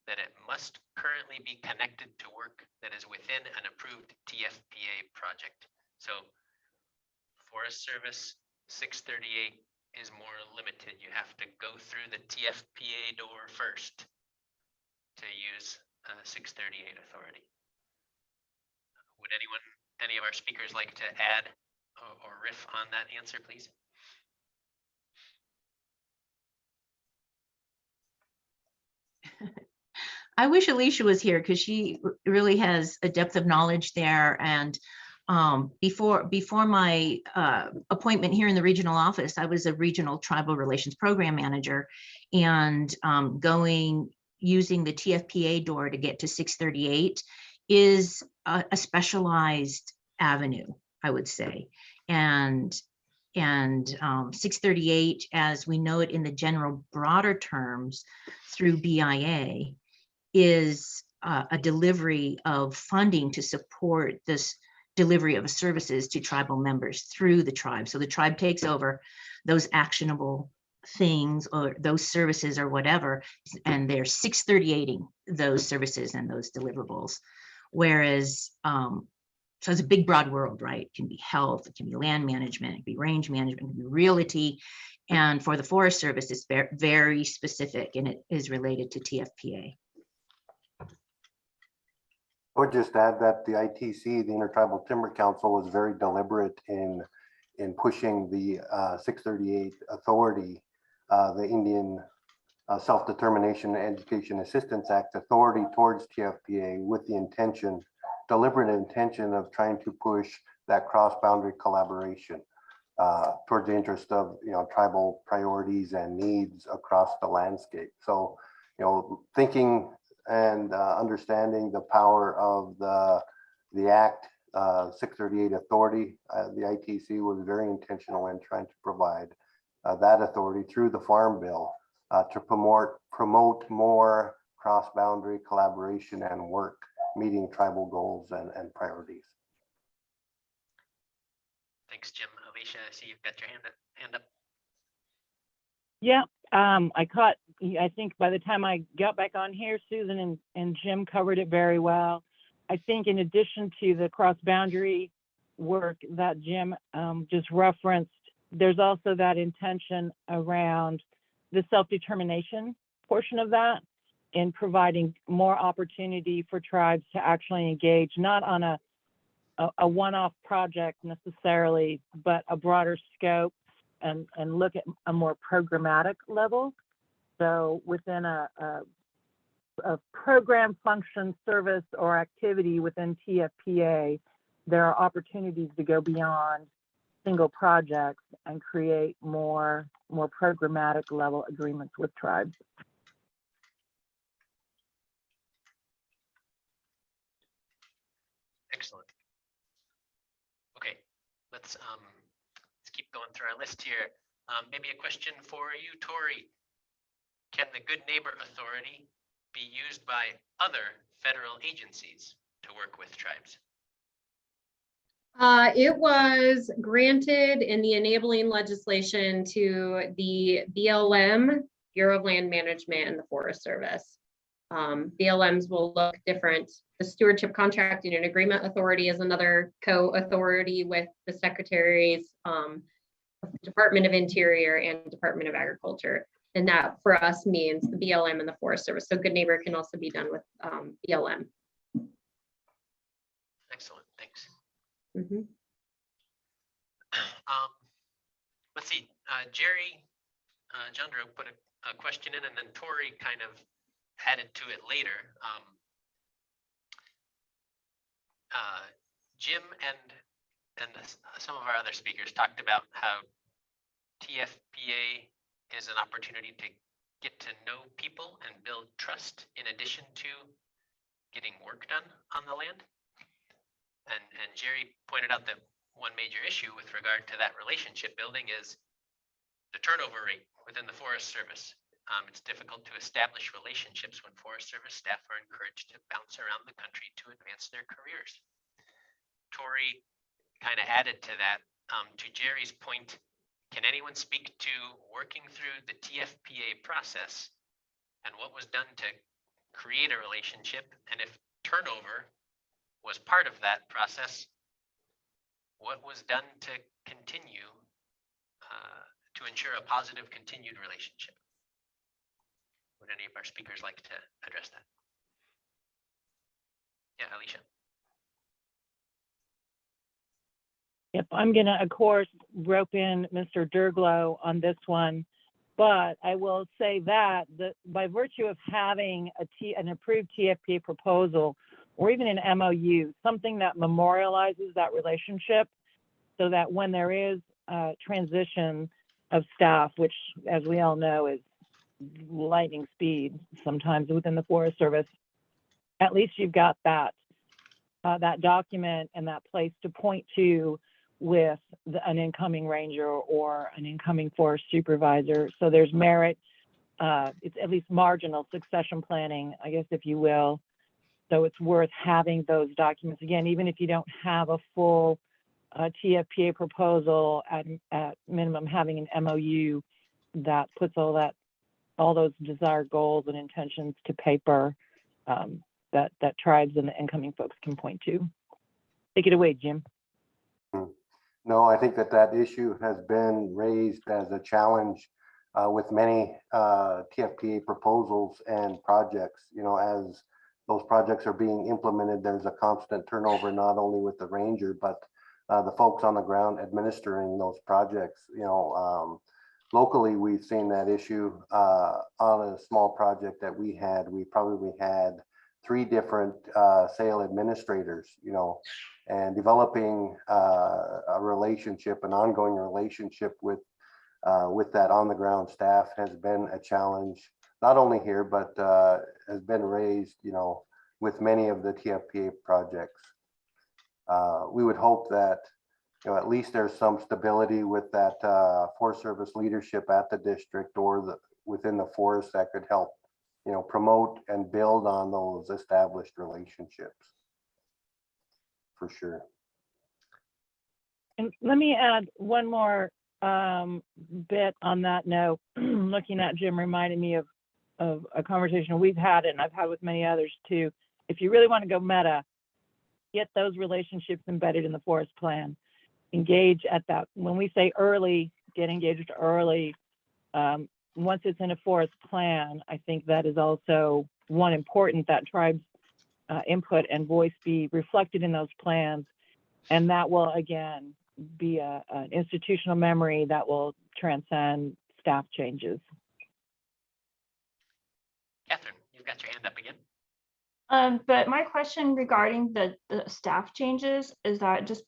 that it must currently be connected to work that is within an approved TFPA project. So Forest Service 638 is more limited. You have to go through the TFPA door first to use 638 authority. Would any of our speakers like to add or riff on that answer, please? I wish Alicia was here because she really has a depth of knowledge there. And before my appointment here in the regional office, I was a regional tribal relations program manager, and using the TFPA door to get to 638 is a specialized avenue, I would say. And 638, as we know it in the general broader terms through BIA, is a delivery of funding to support this delivery of services to tribal members through the tribe. So the tribe takes over those actionable things or those services or whatever, and they're 638ing those services and those deliverables. Whereas, so it's a big broad world, right? It can be health, it can be land management, it can be range management, it can be realty. And for the Forest Service, it's very specific, and it is related to TFPA. I would just add that the ITC, the Intertribal Timber Council, was very deliberate in pushing the 638 authority, the Indian Self-Determination and Education Assistance Act authority towards TFPA, with the deliberate intention of trying to push that cross-boundary collaboration. towards the interest of, tribal priorities and needs across the landscape. So, thinking and understanding the power of the Act 638 authority, the ITC was very intentional in trying to provide that authority through the Farm Bill to promote more cross-boundary collaboration and work meeting tribal goals and priorities. Thanks, Jim. Alicia, I see you've got your hand up. Yeah, I think by the time I got back on here, Susan and Jim covered it very well. I think in addition to the cross-boundary work that Jim just referenced, there's also that intention around the self-determination portion of that, in providing more opportunity for tribes to actually engage, not on a one-off project necessarily, but a broader scope and look at a more programmatic level. So within a program, function, service, or activity within TFPA, there are opportunities to go beyond single projects and create more programmatic level agreements with tribes. Excellent. Okay, let's keep going through our list here. Maybe a question for you, Tori. Can the Good Neighbor Authority be used by other federal agencies to work with tribes? It was granted in the enabling legislation to the BLM, Bureau of Land Management, and the Forest Service. BLMs will look different. The Stewardship Contracting and Agreement Authority is another co-authority with the secretaries, Department of Interior and Department of Agriculture. And that for us means the BLM and the Forest Service. So Good Neighbor can also be done with BLM. Excellent, thanks. Mm-hmm. Let's see, Jerry Jandro put a question in, and then Tori kind of added to it later. Jim and some of our other speakers talked about how TFPA is an opportunity to get to know people and build trust in addition to getting work done on the land. And Jerry pointed out that one major issue with regard to that relationship building is the turnover rate within the Forest Service. It's difficult to establish relationships when Forest Service staff are encouraged to bounce around the country to advance their careers. Tori kind of added to that. To Jerry's point, can anyone speak to working through the TFPA process and what was done to create a relationship? And if turnover was part of that process, what was done to continue to ensure a positive continued relationship? Would any of our speakers like to address that? Yeah, Alicia. Yep, I'm gonna, of course, rope in Mr. Derglo on this one, but I will say that by virtue of having an approved TFPA proposal, or even an MOU, something that memorializes that relationship, so that when there is a transition of staff, which, as we all know, is lightning speed sometimes within the Forest Service, at least you've got that document and that place to point to with an incoming ranger or an incoming forest supervisor. So there's merit. It's at least marginal succession planning, I guess, if you will. So it's worth having those documents. Again, even if you don't have a full TFPA proposal, at minimum having an MOU that puts all those desired goals and intentions to paper, that tribes and the incoming folks can point to. Take it away, Jim. No, I think that issue has been raised as a challenge with many TFPA proposals and projects. As those projects are being implemented, there's a constant turnover, not only with the ranger, but the folks on the ground administering those projects. Locally, we've seen that issue on a small project that we had. We probably had 3 different sale administrators, you know, and developing a relationship, an ongoing relationship with that on the ground staff has been a challenge, not only here, but has been raised, you know, with many of the TFPA projects. We would hope that, you know, at least there's some stability with that Forest Service leadership at the district or within the forest that could help, you know, promote and build on those established relationships. For sure. And let me add one more bit on that note. Looking at Jim reminded me of a conversation we've had, and I've had with many others too. If you really want to go meta, get those relationships embedded in the forest plan. Engage at that. When we say early, get engaged early. Once it's in a forest plan, I think that is also one important that tribes input and voice be reflected in those plans. And that will, again, be an institutional memory that will transcend staff changes. Catherine, you've got your hand up again. But my question regarding the staff changes is that just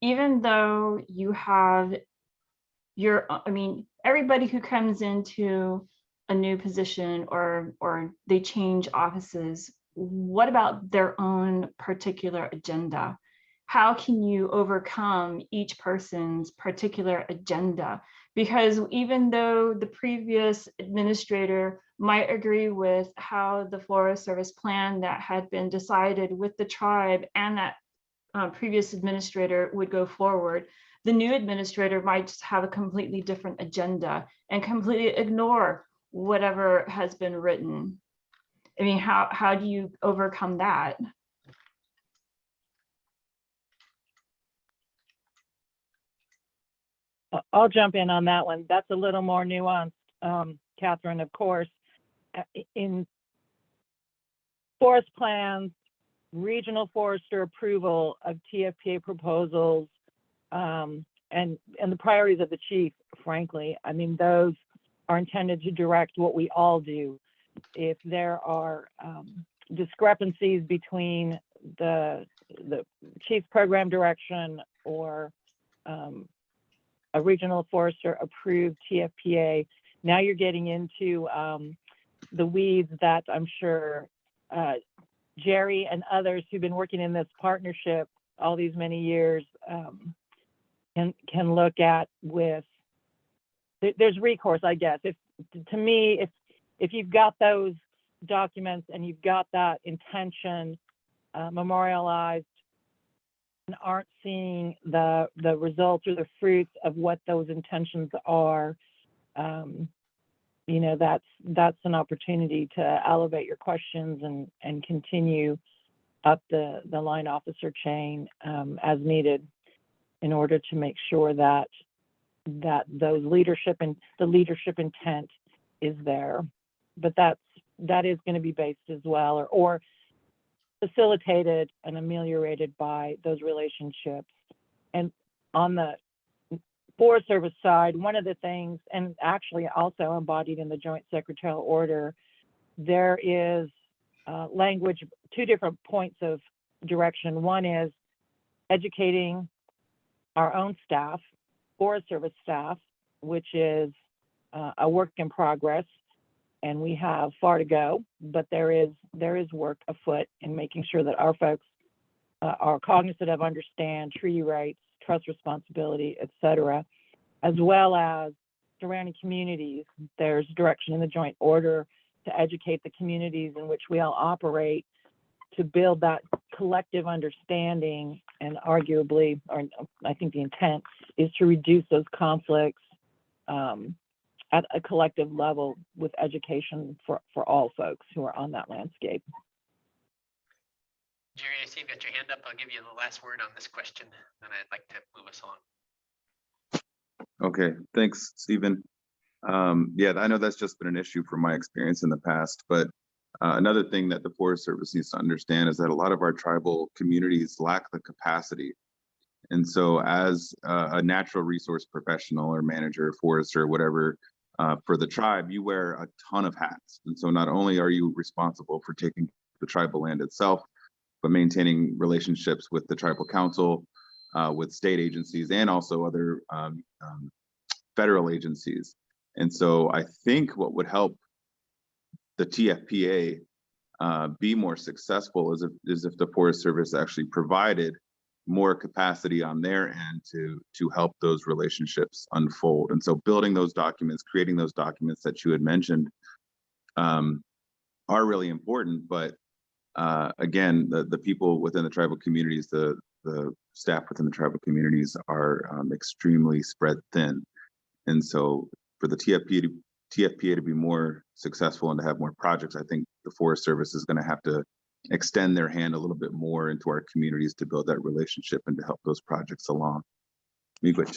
even though you have I mean, everybody who comes into a new position or they change offices, what about their own particular agenda? How can you overcome each person's particular agenda? Because even though the previous administrator might agree with how the Forest Service plan that had been decided with the tribe and that previous administrator would go forward, the new administrator might just have a completely different agenda and completely ignore whatever has been written. I mean, how do you overcome that? I'll jump in on that one. That's a little more nuanced, Catherine, of course. In forest plans, regional forester approval of TFPA proposals, and the priorities of the chief, frankly, I mean, those are intended to direct what we all do. If there are discrepancies between the chief's program direction or a regional forester approved TFPA, now you're getting into the weeds that I'm sure Jerry and others who've been working in this partnership all these many years can look at with. There's recourse, I guess. If you've got those documents and you've got that intention memorialized and aren't seeing the results or the fruits of what those intentions are, you know, that's an opportunity to elevate your questions and continue up the line officer chain as needed in order to make sure that those leadership and the leadership intent is there. But that is going to be based as well or facilitated and ameliorated by those relationships. And on the Forest Service side, one of the things, and actually also embodied in the Joint Secretarial Order, there is language, 2 different points of direction. One is educating our own staff, Forest Service staff, which is a work in progress, and we have far to go, but there is work afoot in making sure that our folks are cognizant of, understand treaty rights, trust responsibility, et cetera, as well as surrounding communities. There's direction in the joint order to educate the communities in which we all operate to build that collective understanding, and arguably, or I think the intent is to reduce those conflicts at a collective level with education for all folks who are on that landscape. Jerry, I see you've got your hand up. I'll give you the last word on this question, and I'd like to move us along. Okay, thanks, Stephen. Yeah, I know that's just been an issue from my experience in the past, but another thing that the Forest Service needs to understand is that a lot of our tribal communities lack the capacity. And so as a natural resource professional or manager, forester, whatever for the tribe, you wear a ton of hats. And so not only are you responsible for taking the tribal land itself, but maintaining relationships with the tribal council, with state agencies, and also other federal agencies. And so I think what would help the TFPA be more successful is if the Forest Service actually provided more capacity on their end to help those relationships unfold. And so building those documents, creating those documents that you had mentioned are really important. But again, the people within the tribal communities, the staff within the tribal communities are extremely spread thin. And so for the TFPA to be more successful and to have more projects, I think the Forest Service is going to have to extend their hand a little bit more into our communities to build that relationship and to help those projects along. Miigwech.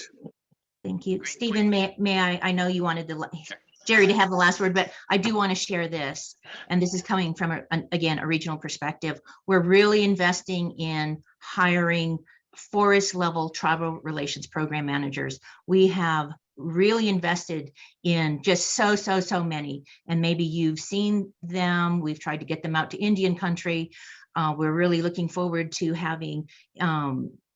Thank you. Great Stephen, point. may I know you wanted Sure. Jerry to have the last word, but I do want to share this. And this is coming from, again, a regional perspective. We're really investing in hiring forest level tribal relations program managers. We have really invested in just so many, and maybe you've seen them. We've tried to get them out to Indian country. We're really looking forward to having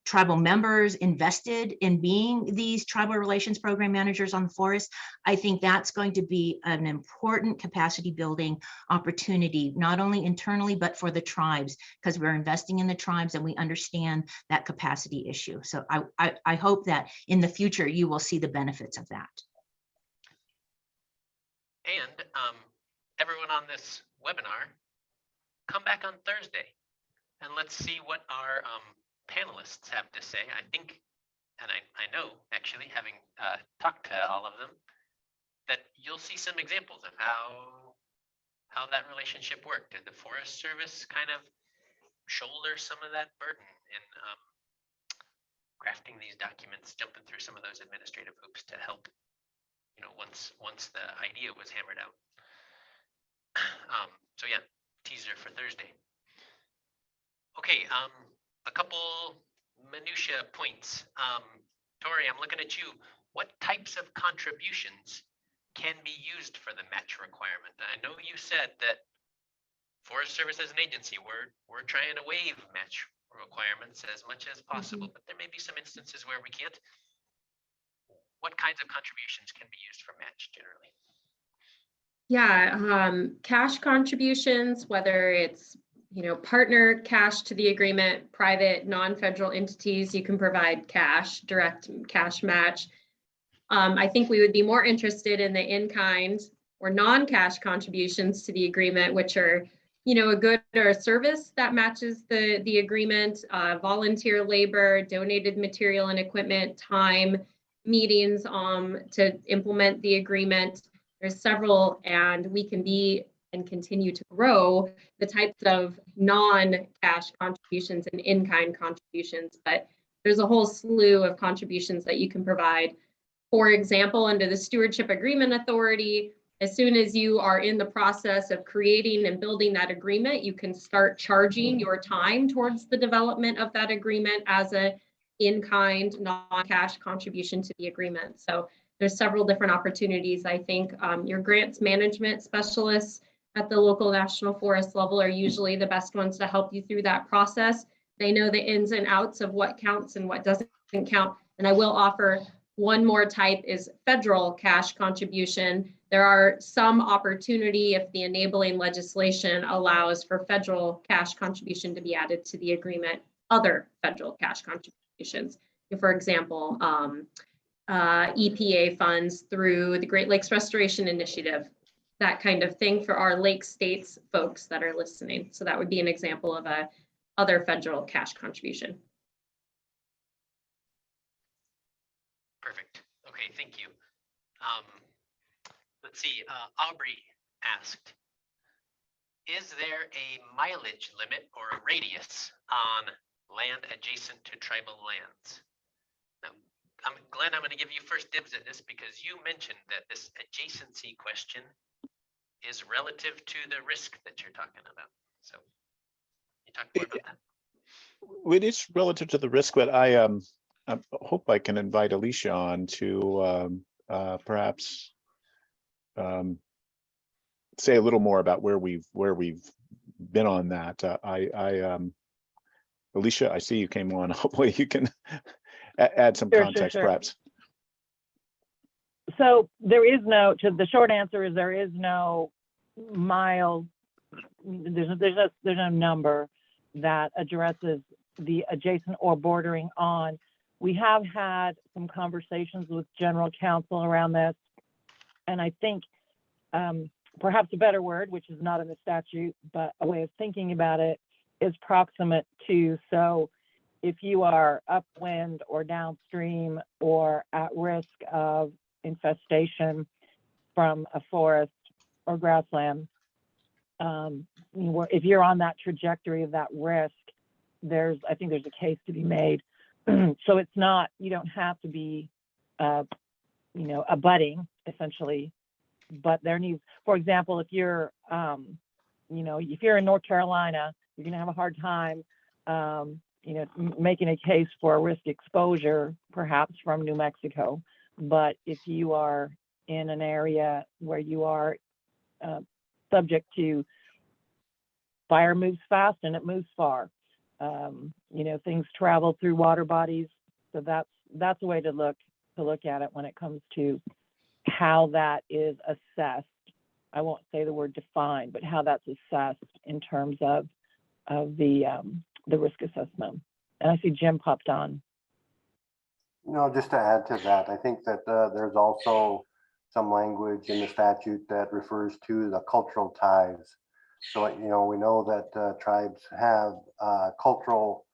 tribal members invested in being these tribal relations program managers on the forest. I think that's going to be an important capacity building opportunity, not only internally, but for the tribes, because we're investing in the tribes and we understand that capacity issue. So I hope that in the future, you will see the benefits of that. And everyone on this webinar, come back on Thursday and let's see what our panelists have to say. I think, and I know actually, having talked to all of them, that you'll see some examples of how that relationship worked. Did the Forest Service kind of shoulder some of that burden in crafting these documents, jumping through some of those administrative hoops to help, once the idea was hammered out. So yeah, teaser for Thursday. Okay, a couple minutia points. Tori, I'm looking at you. What types of contributions can be used for the match requirement? I know you said that Forest Service as an agency, we're trying to waive match requirements as much as possible, but there may be some instances where we can't. What kinds of contributions can be used for match generally? Yeah, cash contributions, whether it's partner cash to the agreement, private, non-federal entities, you can provide cash, direct cash match. I think we would be more interested in the in-kind or non-cash contributions to the agreement, which are, a good or a service that matches the agreement, volunteer labor, donated material and equipment, time, meetings to implement the agreement. There's several, and we can be and continue to grow the types of non-cash contributions and in-kind contributions, but there's a whole slew of contributions that you can provide. For example, under the Stewardship Agreement Authority, as soon as you are in the process of creating and building that agreement, you can start charging your time towards the development of that agreement as a in-kind, non-cash contribution to the agreement. So there's several different opportunities. I think your grants management specialists at the local national forest level are usually the best ones to help you through that process. They know the ins and outs of what counts and what doesn't count. And I will offer one more type is federal cash contribution. There are some opportunity if the enabling legislation allows for federal cash contribution to be added to the agreement, other federal cash contributions. For example, EPA funds through the Great Lakes Restoration Initiative, that kind of thing for our Lake States folks that are listening. So that would be an example of a other federal cash contribution. Perfect. Okay, thank you. Let's see, Aubrey asked, is there a mileage limit or a radius on land adjacent to tribal lands? Now, Glenn, I'm going to give you first dibs at this because you mentioned that this adjacency question is relative to the risk that you're talking about. So you talk more about that. It is relative to the risk, but I hope I can invite Alicia on to perhaps say a little more about where we've been on that. Alicia, I see you came on. Hopefully you can add some context, perhaps. So there is no, the short answer is there is no mile, there's no number that addresses the adjacent or bordering on. We have had some conversations with general counsel around this, and I think perhaps a better word, which is not in the statute, but a way of thinking about it, is proximate to. So if you are upwind or downstream or at risk of infestation from a forest or grassland, if you're on that trajectory of that risk, I think there's a case to be made. So it's not, you don't have to be, abutting essentially, but there needs, for example, if you're, if you're in North Carolina, you're going to have a hard time, making a case for a risk exposure, perhaps from New Mexico. But if you are in an area where you are subject to fire moves fast and it moves far, things travel through water bodies. So that's a way to look at it when it comes to how that is assessed. I won't say the word defined, but how that's assessed in terms of the risk assessment. And I see Jim popped on. Just to add to that, I think that there's also some language in the statute that refers to the cultural ties. So, we know that tribes have cultural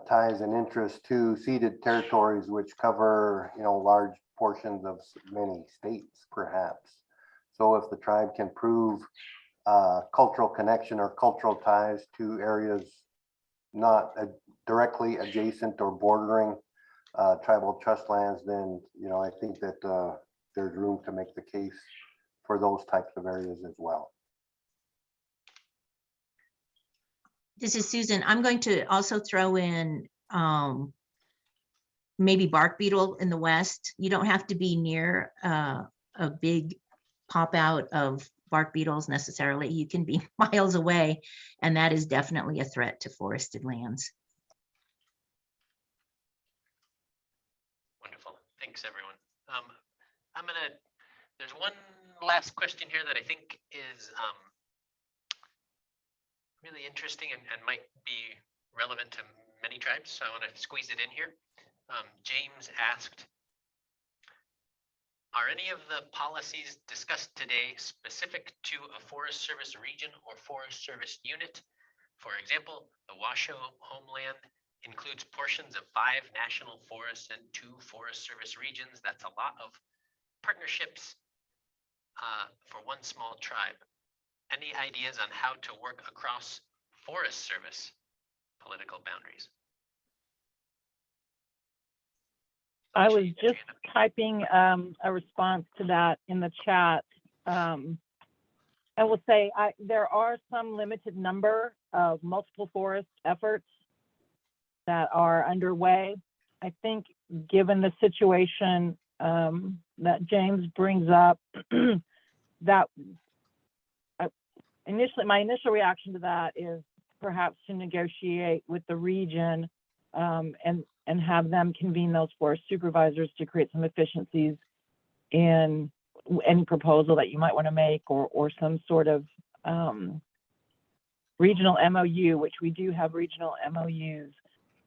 ties and interests to ceded territories, which cover, large portions of many states, perhaps. So if the tribe can prove cultural connection or cultural ties to areas not directly adjacent or bordering tribal trust lands, then, I think that there's room to make the case for those types of areas as well. This is Susan. I'm going to also throw in maybe bark beetle in the west. You don't have to be near a big pop out of bark beetles necessarily. You can be miles away, and that is definitely a threat to forested lands. Wonderful. Thanks, everyone. There's one last question here that I think is really interesting and might be relevant to many tribes. So I want to squeeze it in here. James asked, are any of the policies discussed today specific to a Forest Service region or Forest Service unit? For example, the Washoe homeland includes portions of 5 national forests and 2 Forest Service regions. That's a lot of partnerships for one small tribe. Any ideas on how to work across Forest Service political boundaries? I was just typing a response to that in the chat. I will say there are some limited number of multiple forest efforts that are underway. I think given the situation that James brings up, that my initial reaction to that is perhaps to negotiate with the region and have them convene those forest supervisors to create some efficiencies in any proposal that you might want to make, or some sort of regional MOU, which we do have regional MOUs,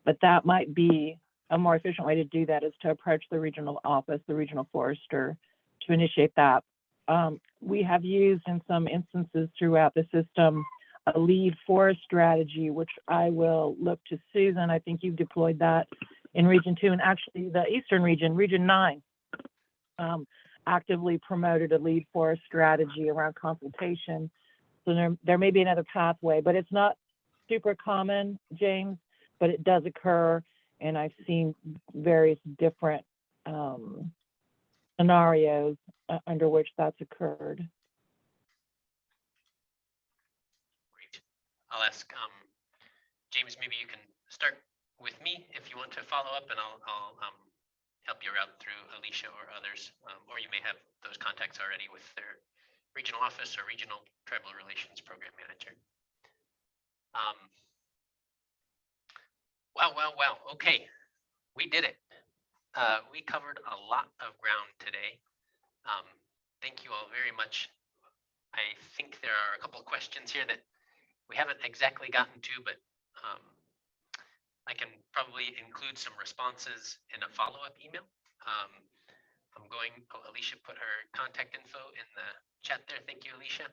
but that might be a more efficient way to do that, is to approach the regional office, the regional forester, to initiate that. We have used in some instances throughout the system a lead forest strategy, which I will look to Susan. I think you've deployed that in Region 2, and actually the Eastern region, Region 9, actively promoted a lead forest strategy around consultation. So there may be another pathway, but it's not super common, James, but it does occur, and I've seen various different scenarios under which that's occurred. Great. I'll ask James, maybe you can start with me if you want to follow up, and I'll help you out through Alicia or others, or you may have have those contacts already with their regional office or regional tribal relations program manager. Wow. Okay, we did it. We covered a lot of ground today. Thank you all very much. I think there are a couple of questions here that we haven't exactly gotten to, but I can probably include some responses in a follow-up email. Alicia put her contact info in the chat there. Thank you, Alicia.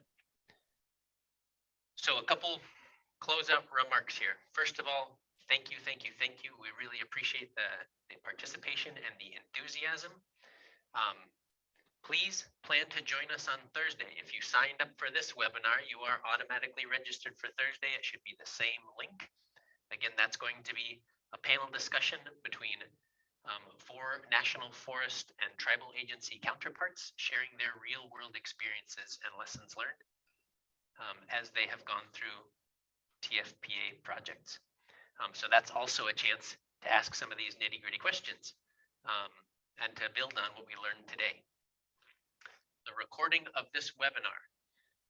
So a couple closeout remarks here. First of all, thank you. We really appreciate the participation and the enthusiasm. Please plan to join us on Thursday. If you signed up for this webinar, you are automatically registered for Thursday. It should be the same link. Again, that's going to be a panel discussion between 4 National Forest and tribal agency counterparts sharing their real world experiences and lessons learned as they have gone through TFPA projects. So that's also a chance to ask some of these nitty-gritty questions and to build on what we learned today. The recording of this webinar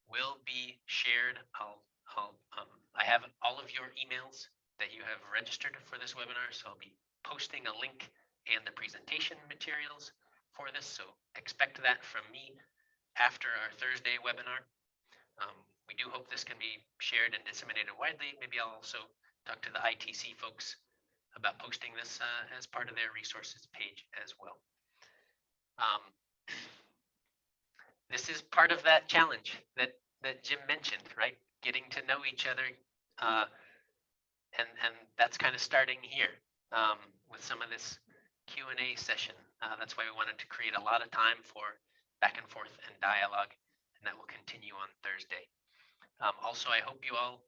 will be shared. I have all of your emails that you have registered for this webinar, so I'll be posting a link and the presentation materials for this. So expect that from me after our Thursday webinar. We do hope this can be shared and disseminated widely. Maybe I'll also talk to the ITC folks about posting this as part of their resources page as well. This is part of that challenge that Jim mentioned, right? Getting to know each other, and that's kind of starting here with some of this Q&A session. That's why we wanted to create a lot of time for back and forth and dialogue, and that will continue on Thursday. Also, I hope you all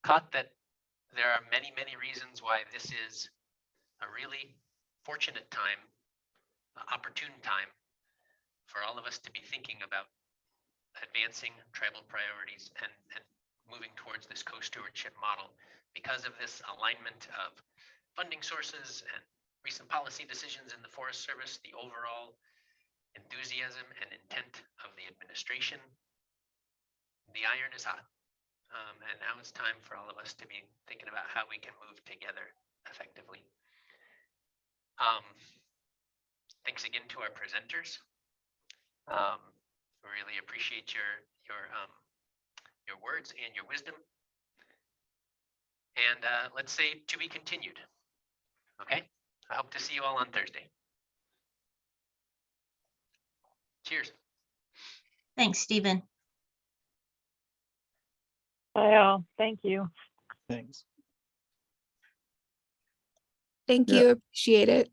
caught that there are many reasons why this is a really fortunate time, opportune time for all of us to be thinking about advancing tribal priorities and moving towards this co-stewardship model because of this alignment of funding sources and recent policy decisions in the Forest Service, the overall enthusiasm and intent of the administration. The iron is hot, and now it's time for all of us to be thinking about how we can move together effectively. Thanks again to our presenters. We really appreciate your words and your wisdom. And let's say to be continued. Okay, I hope to see you all on Thursday. Cheers. Thanks, Stephen. Bye all. Thank you. Thanks. Thank Yeah. you. Appreciate it.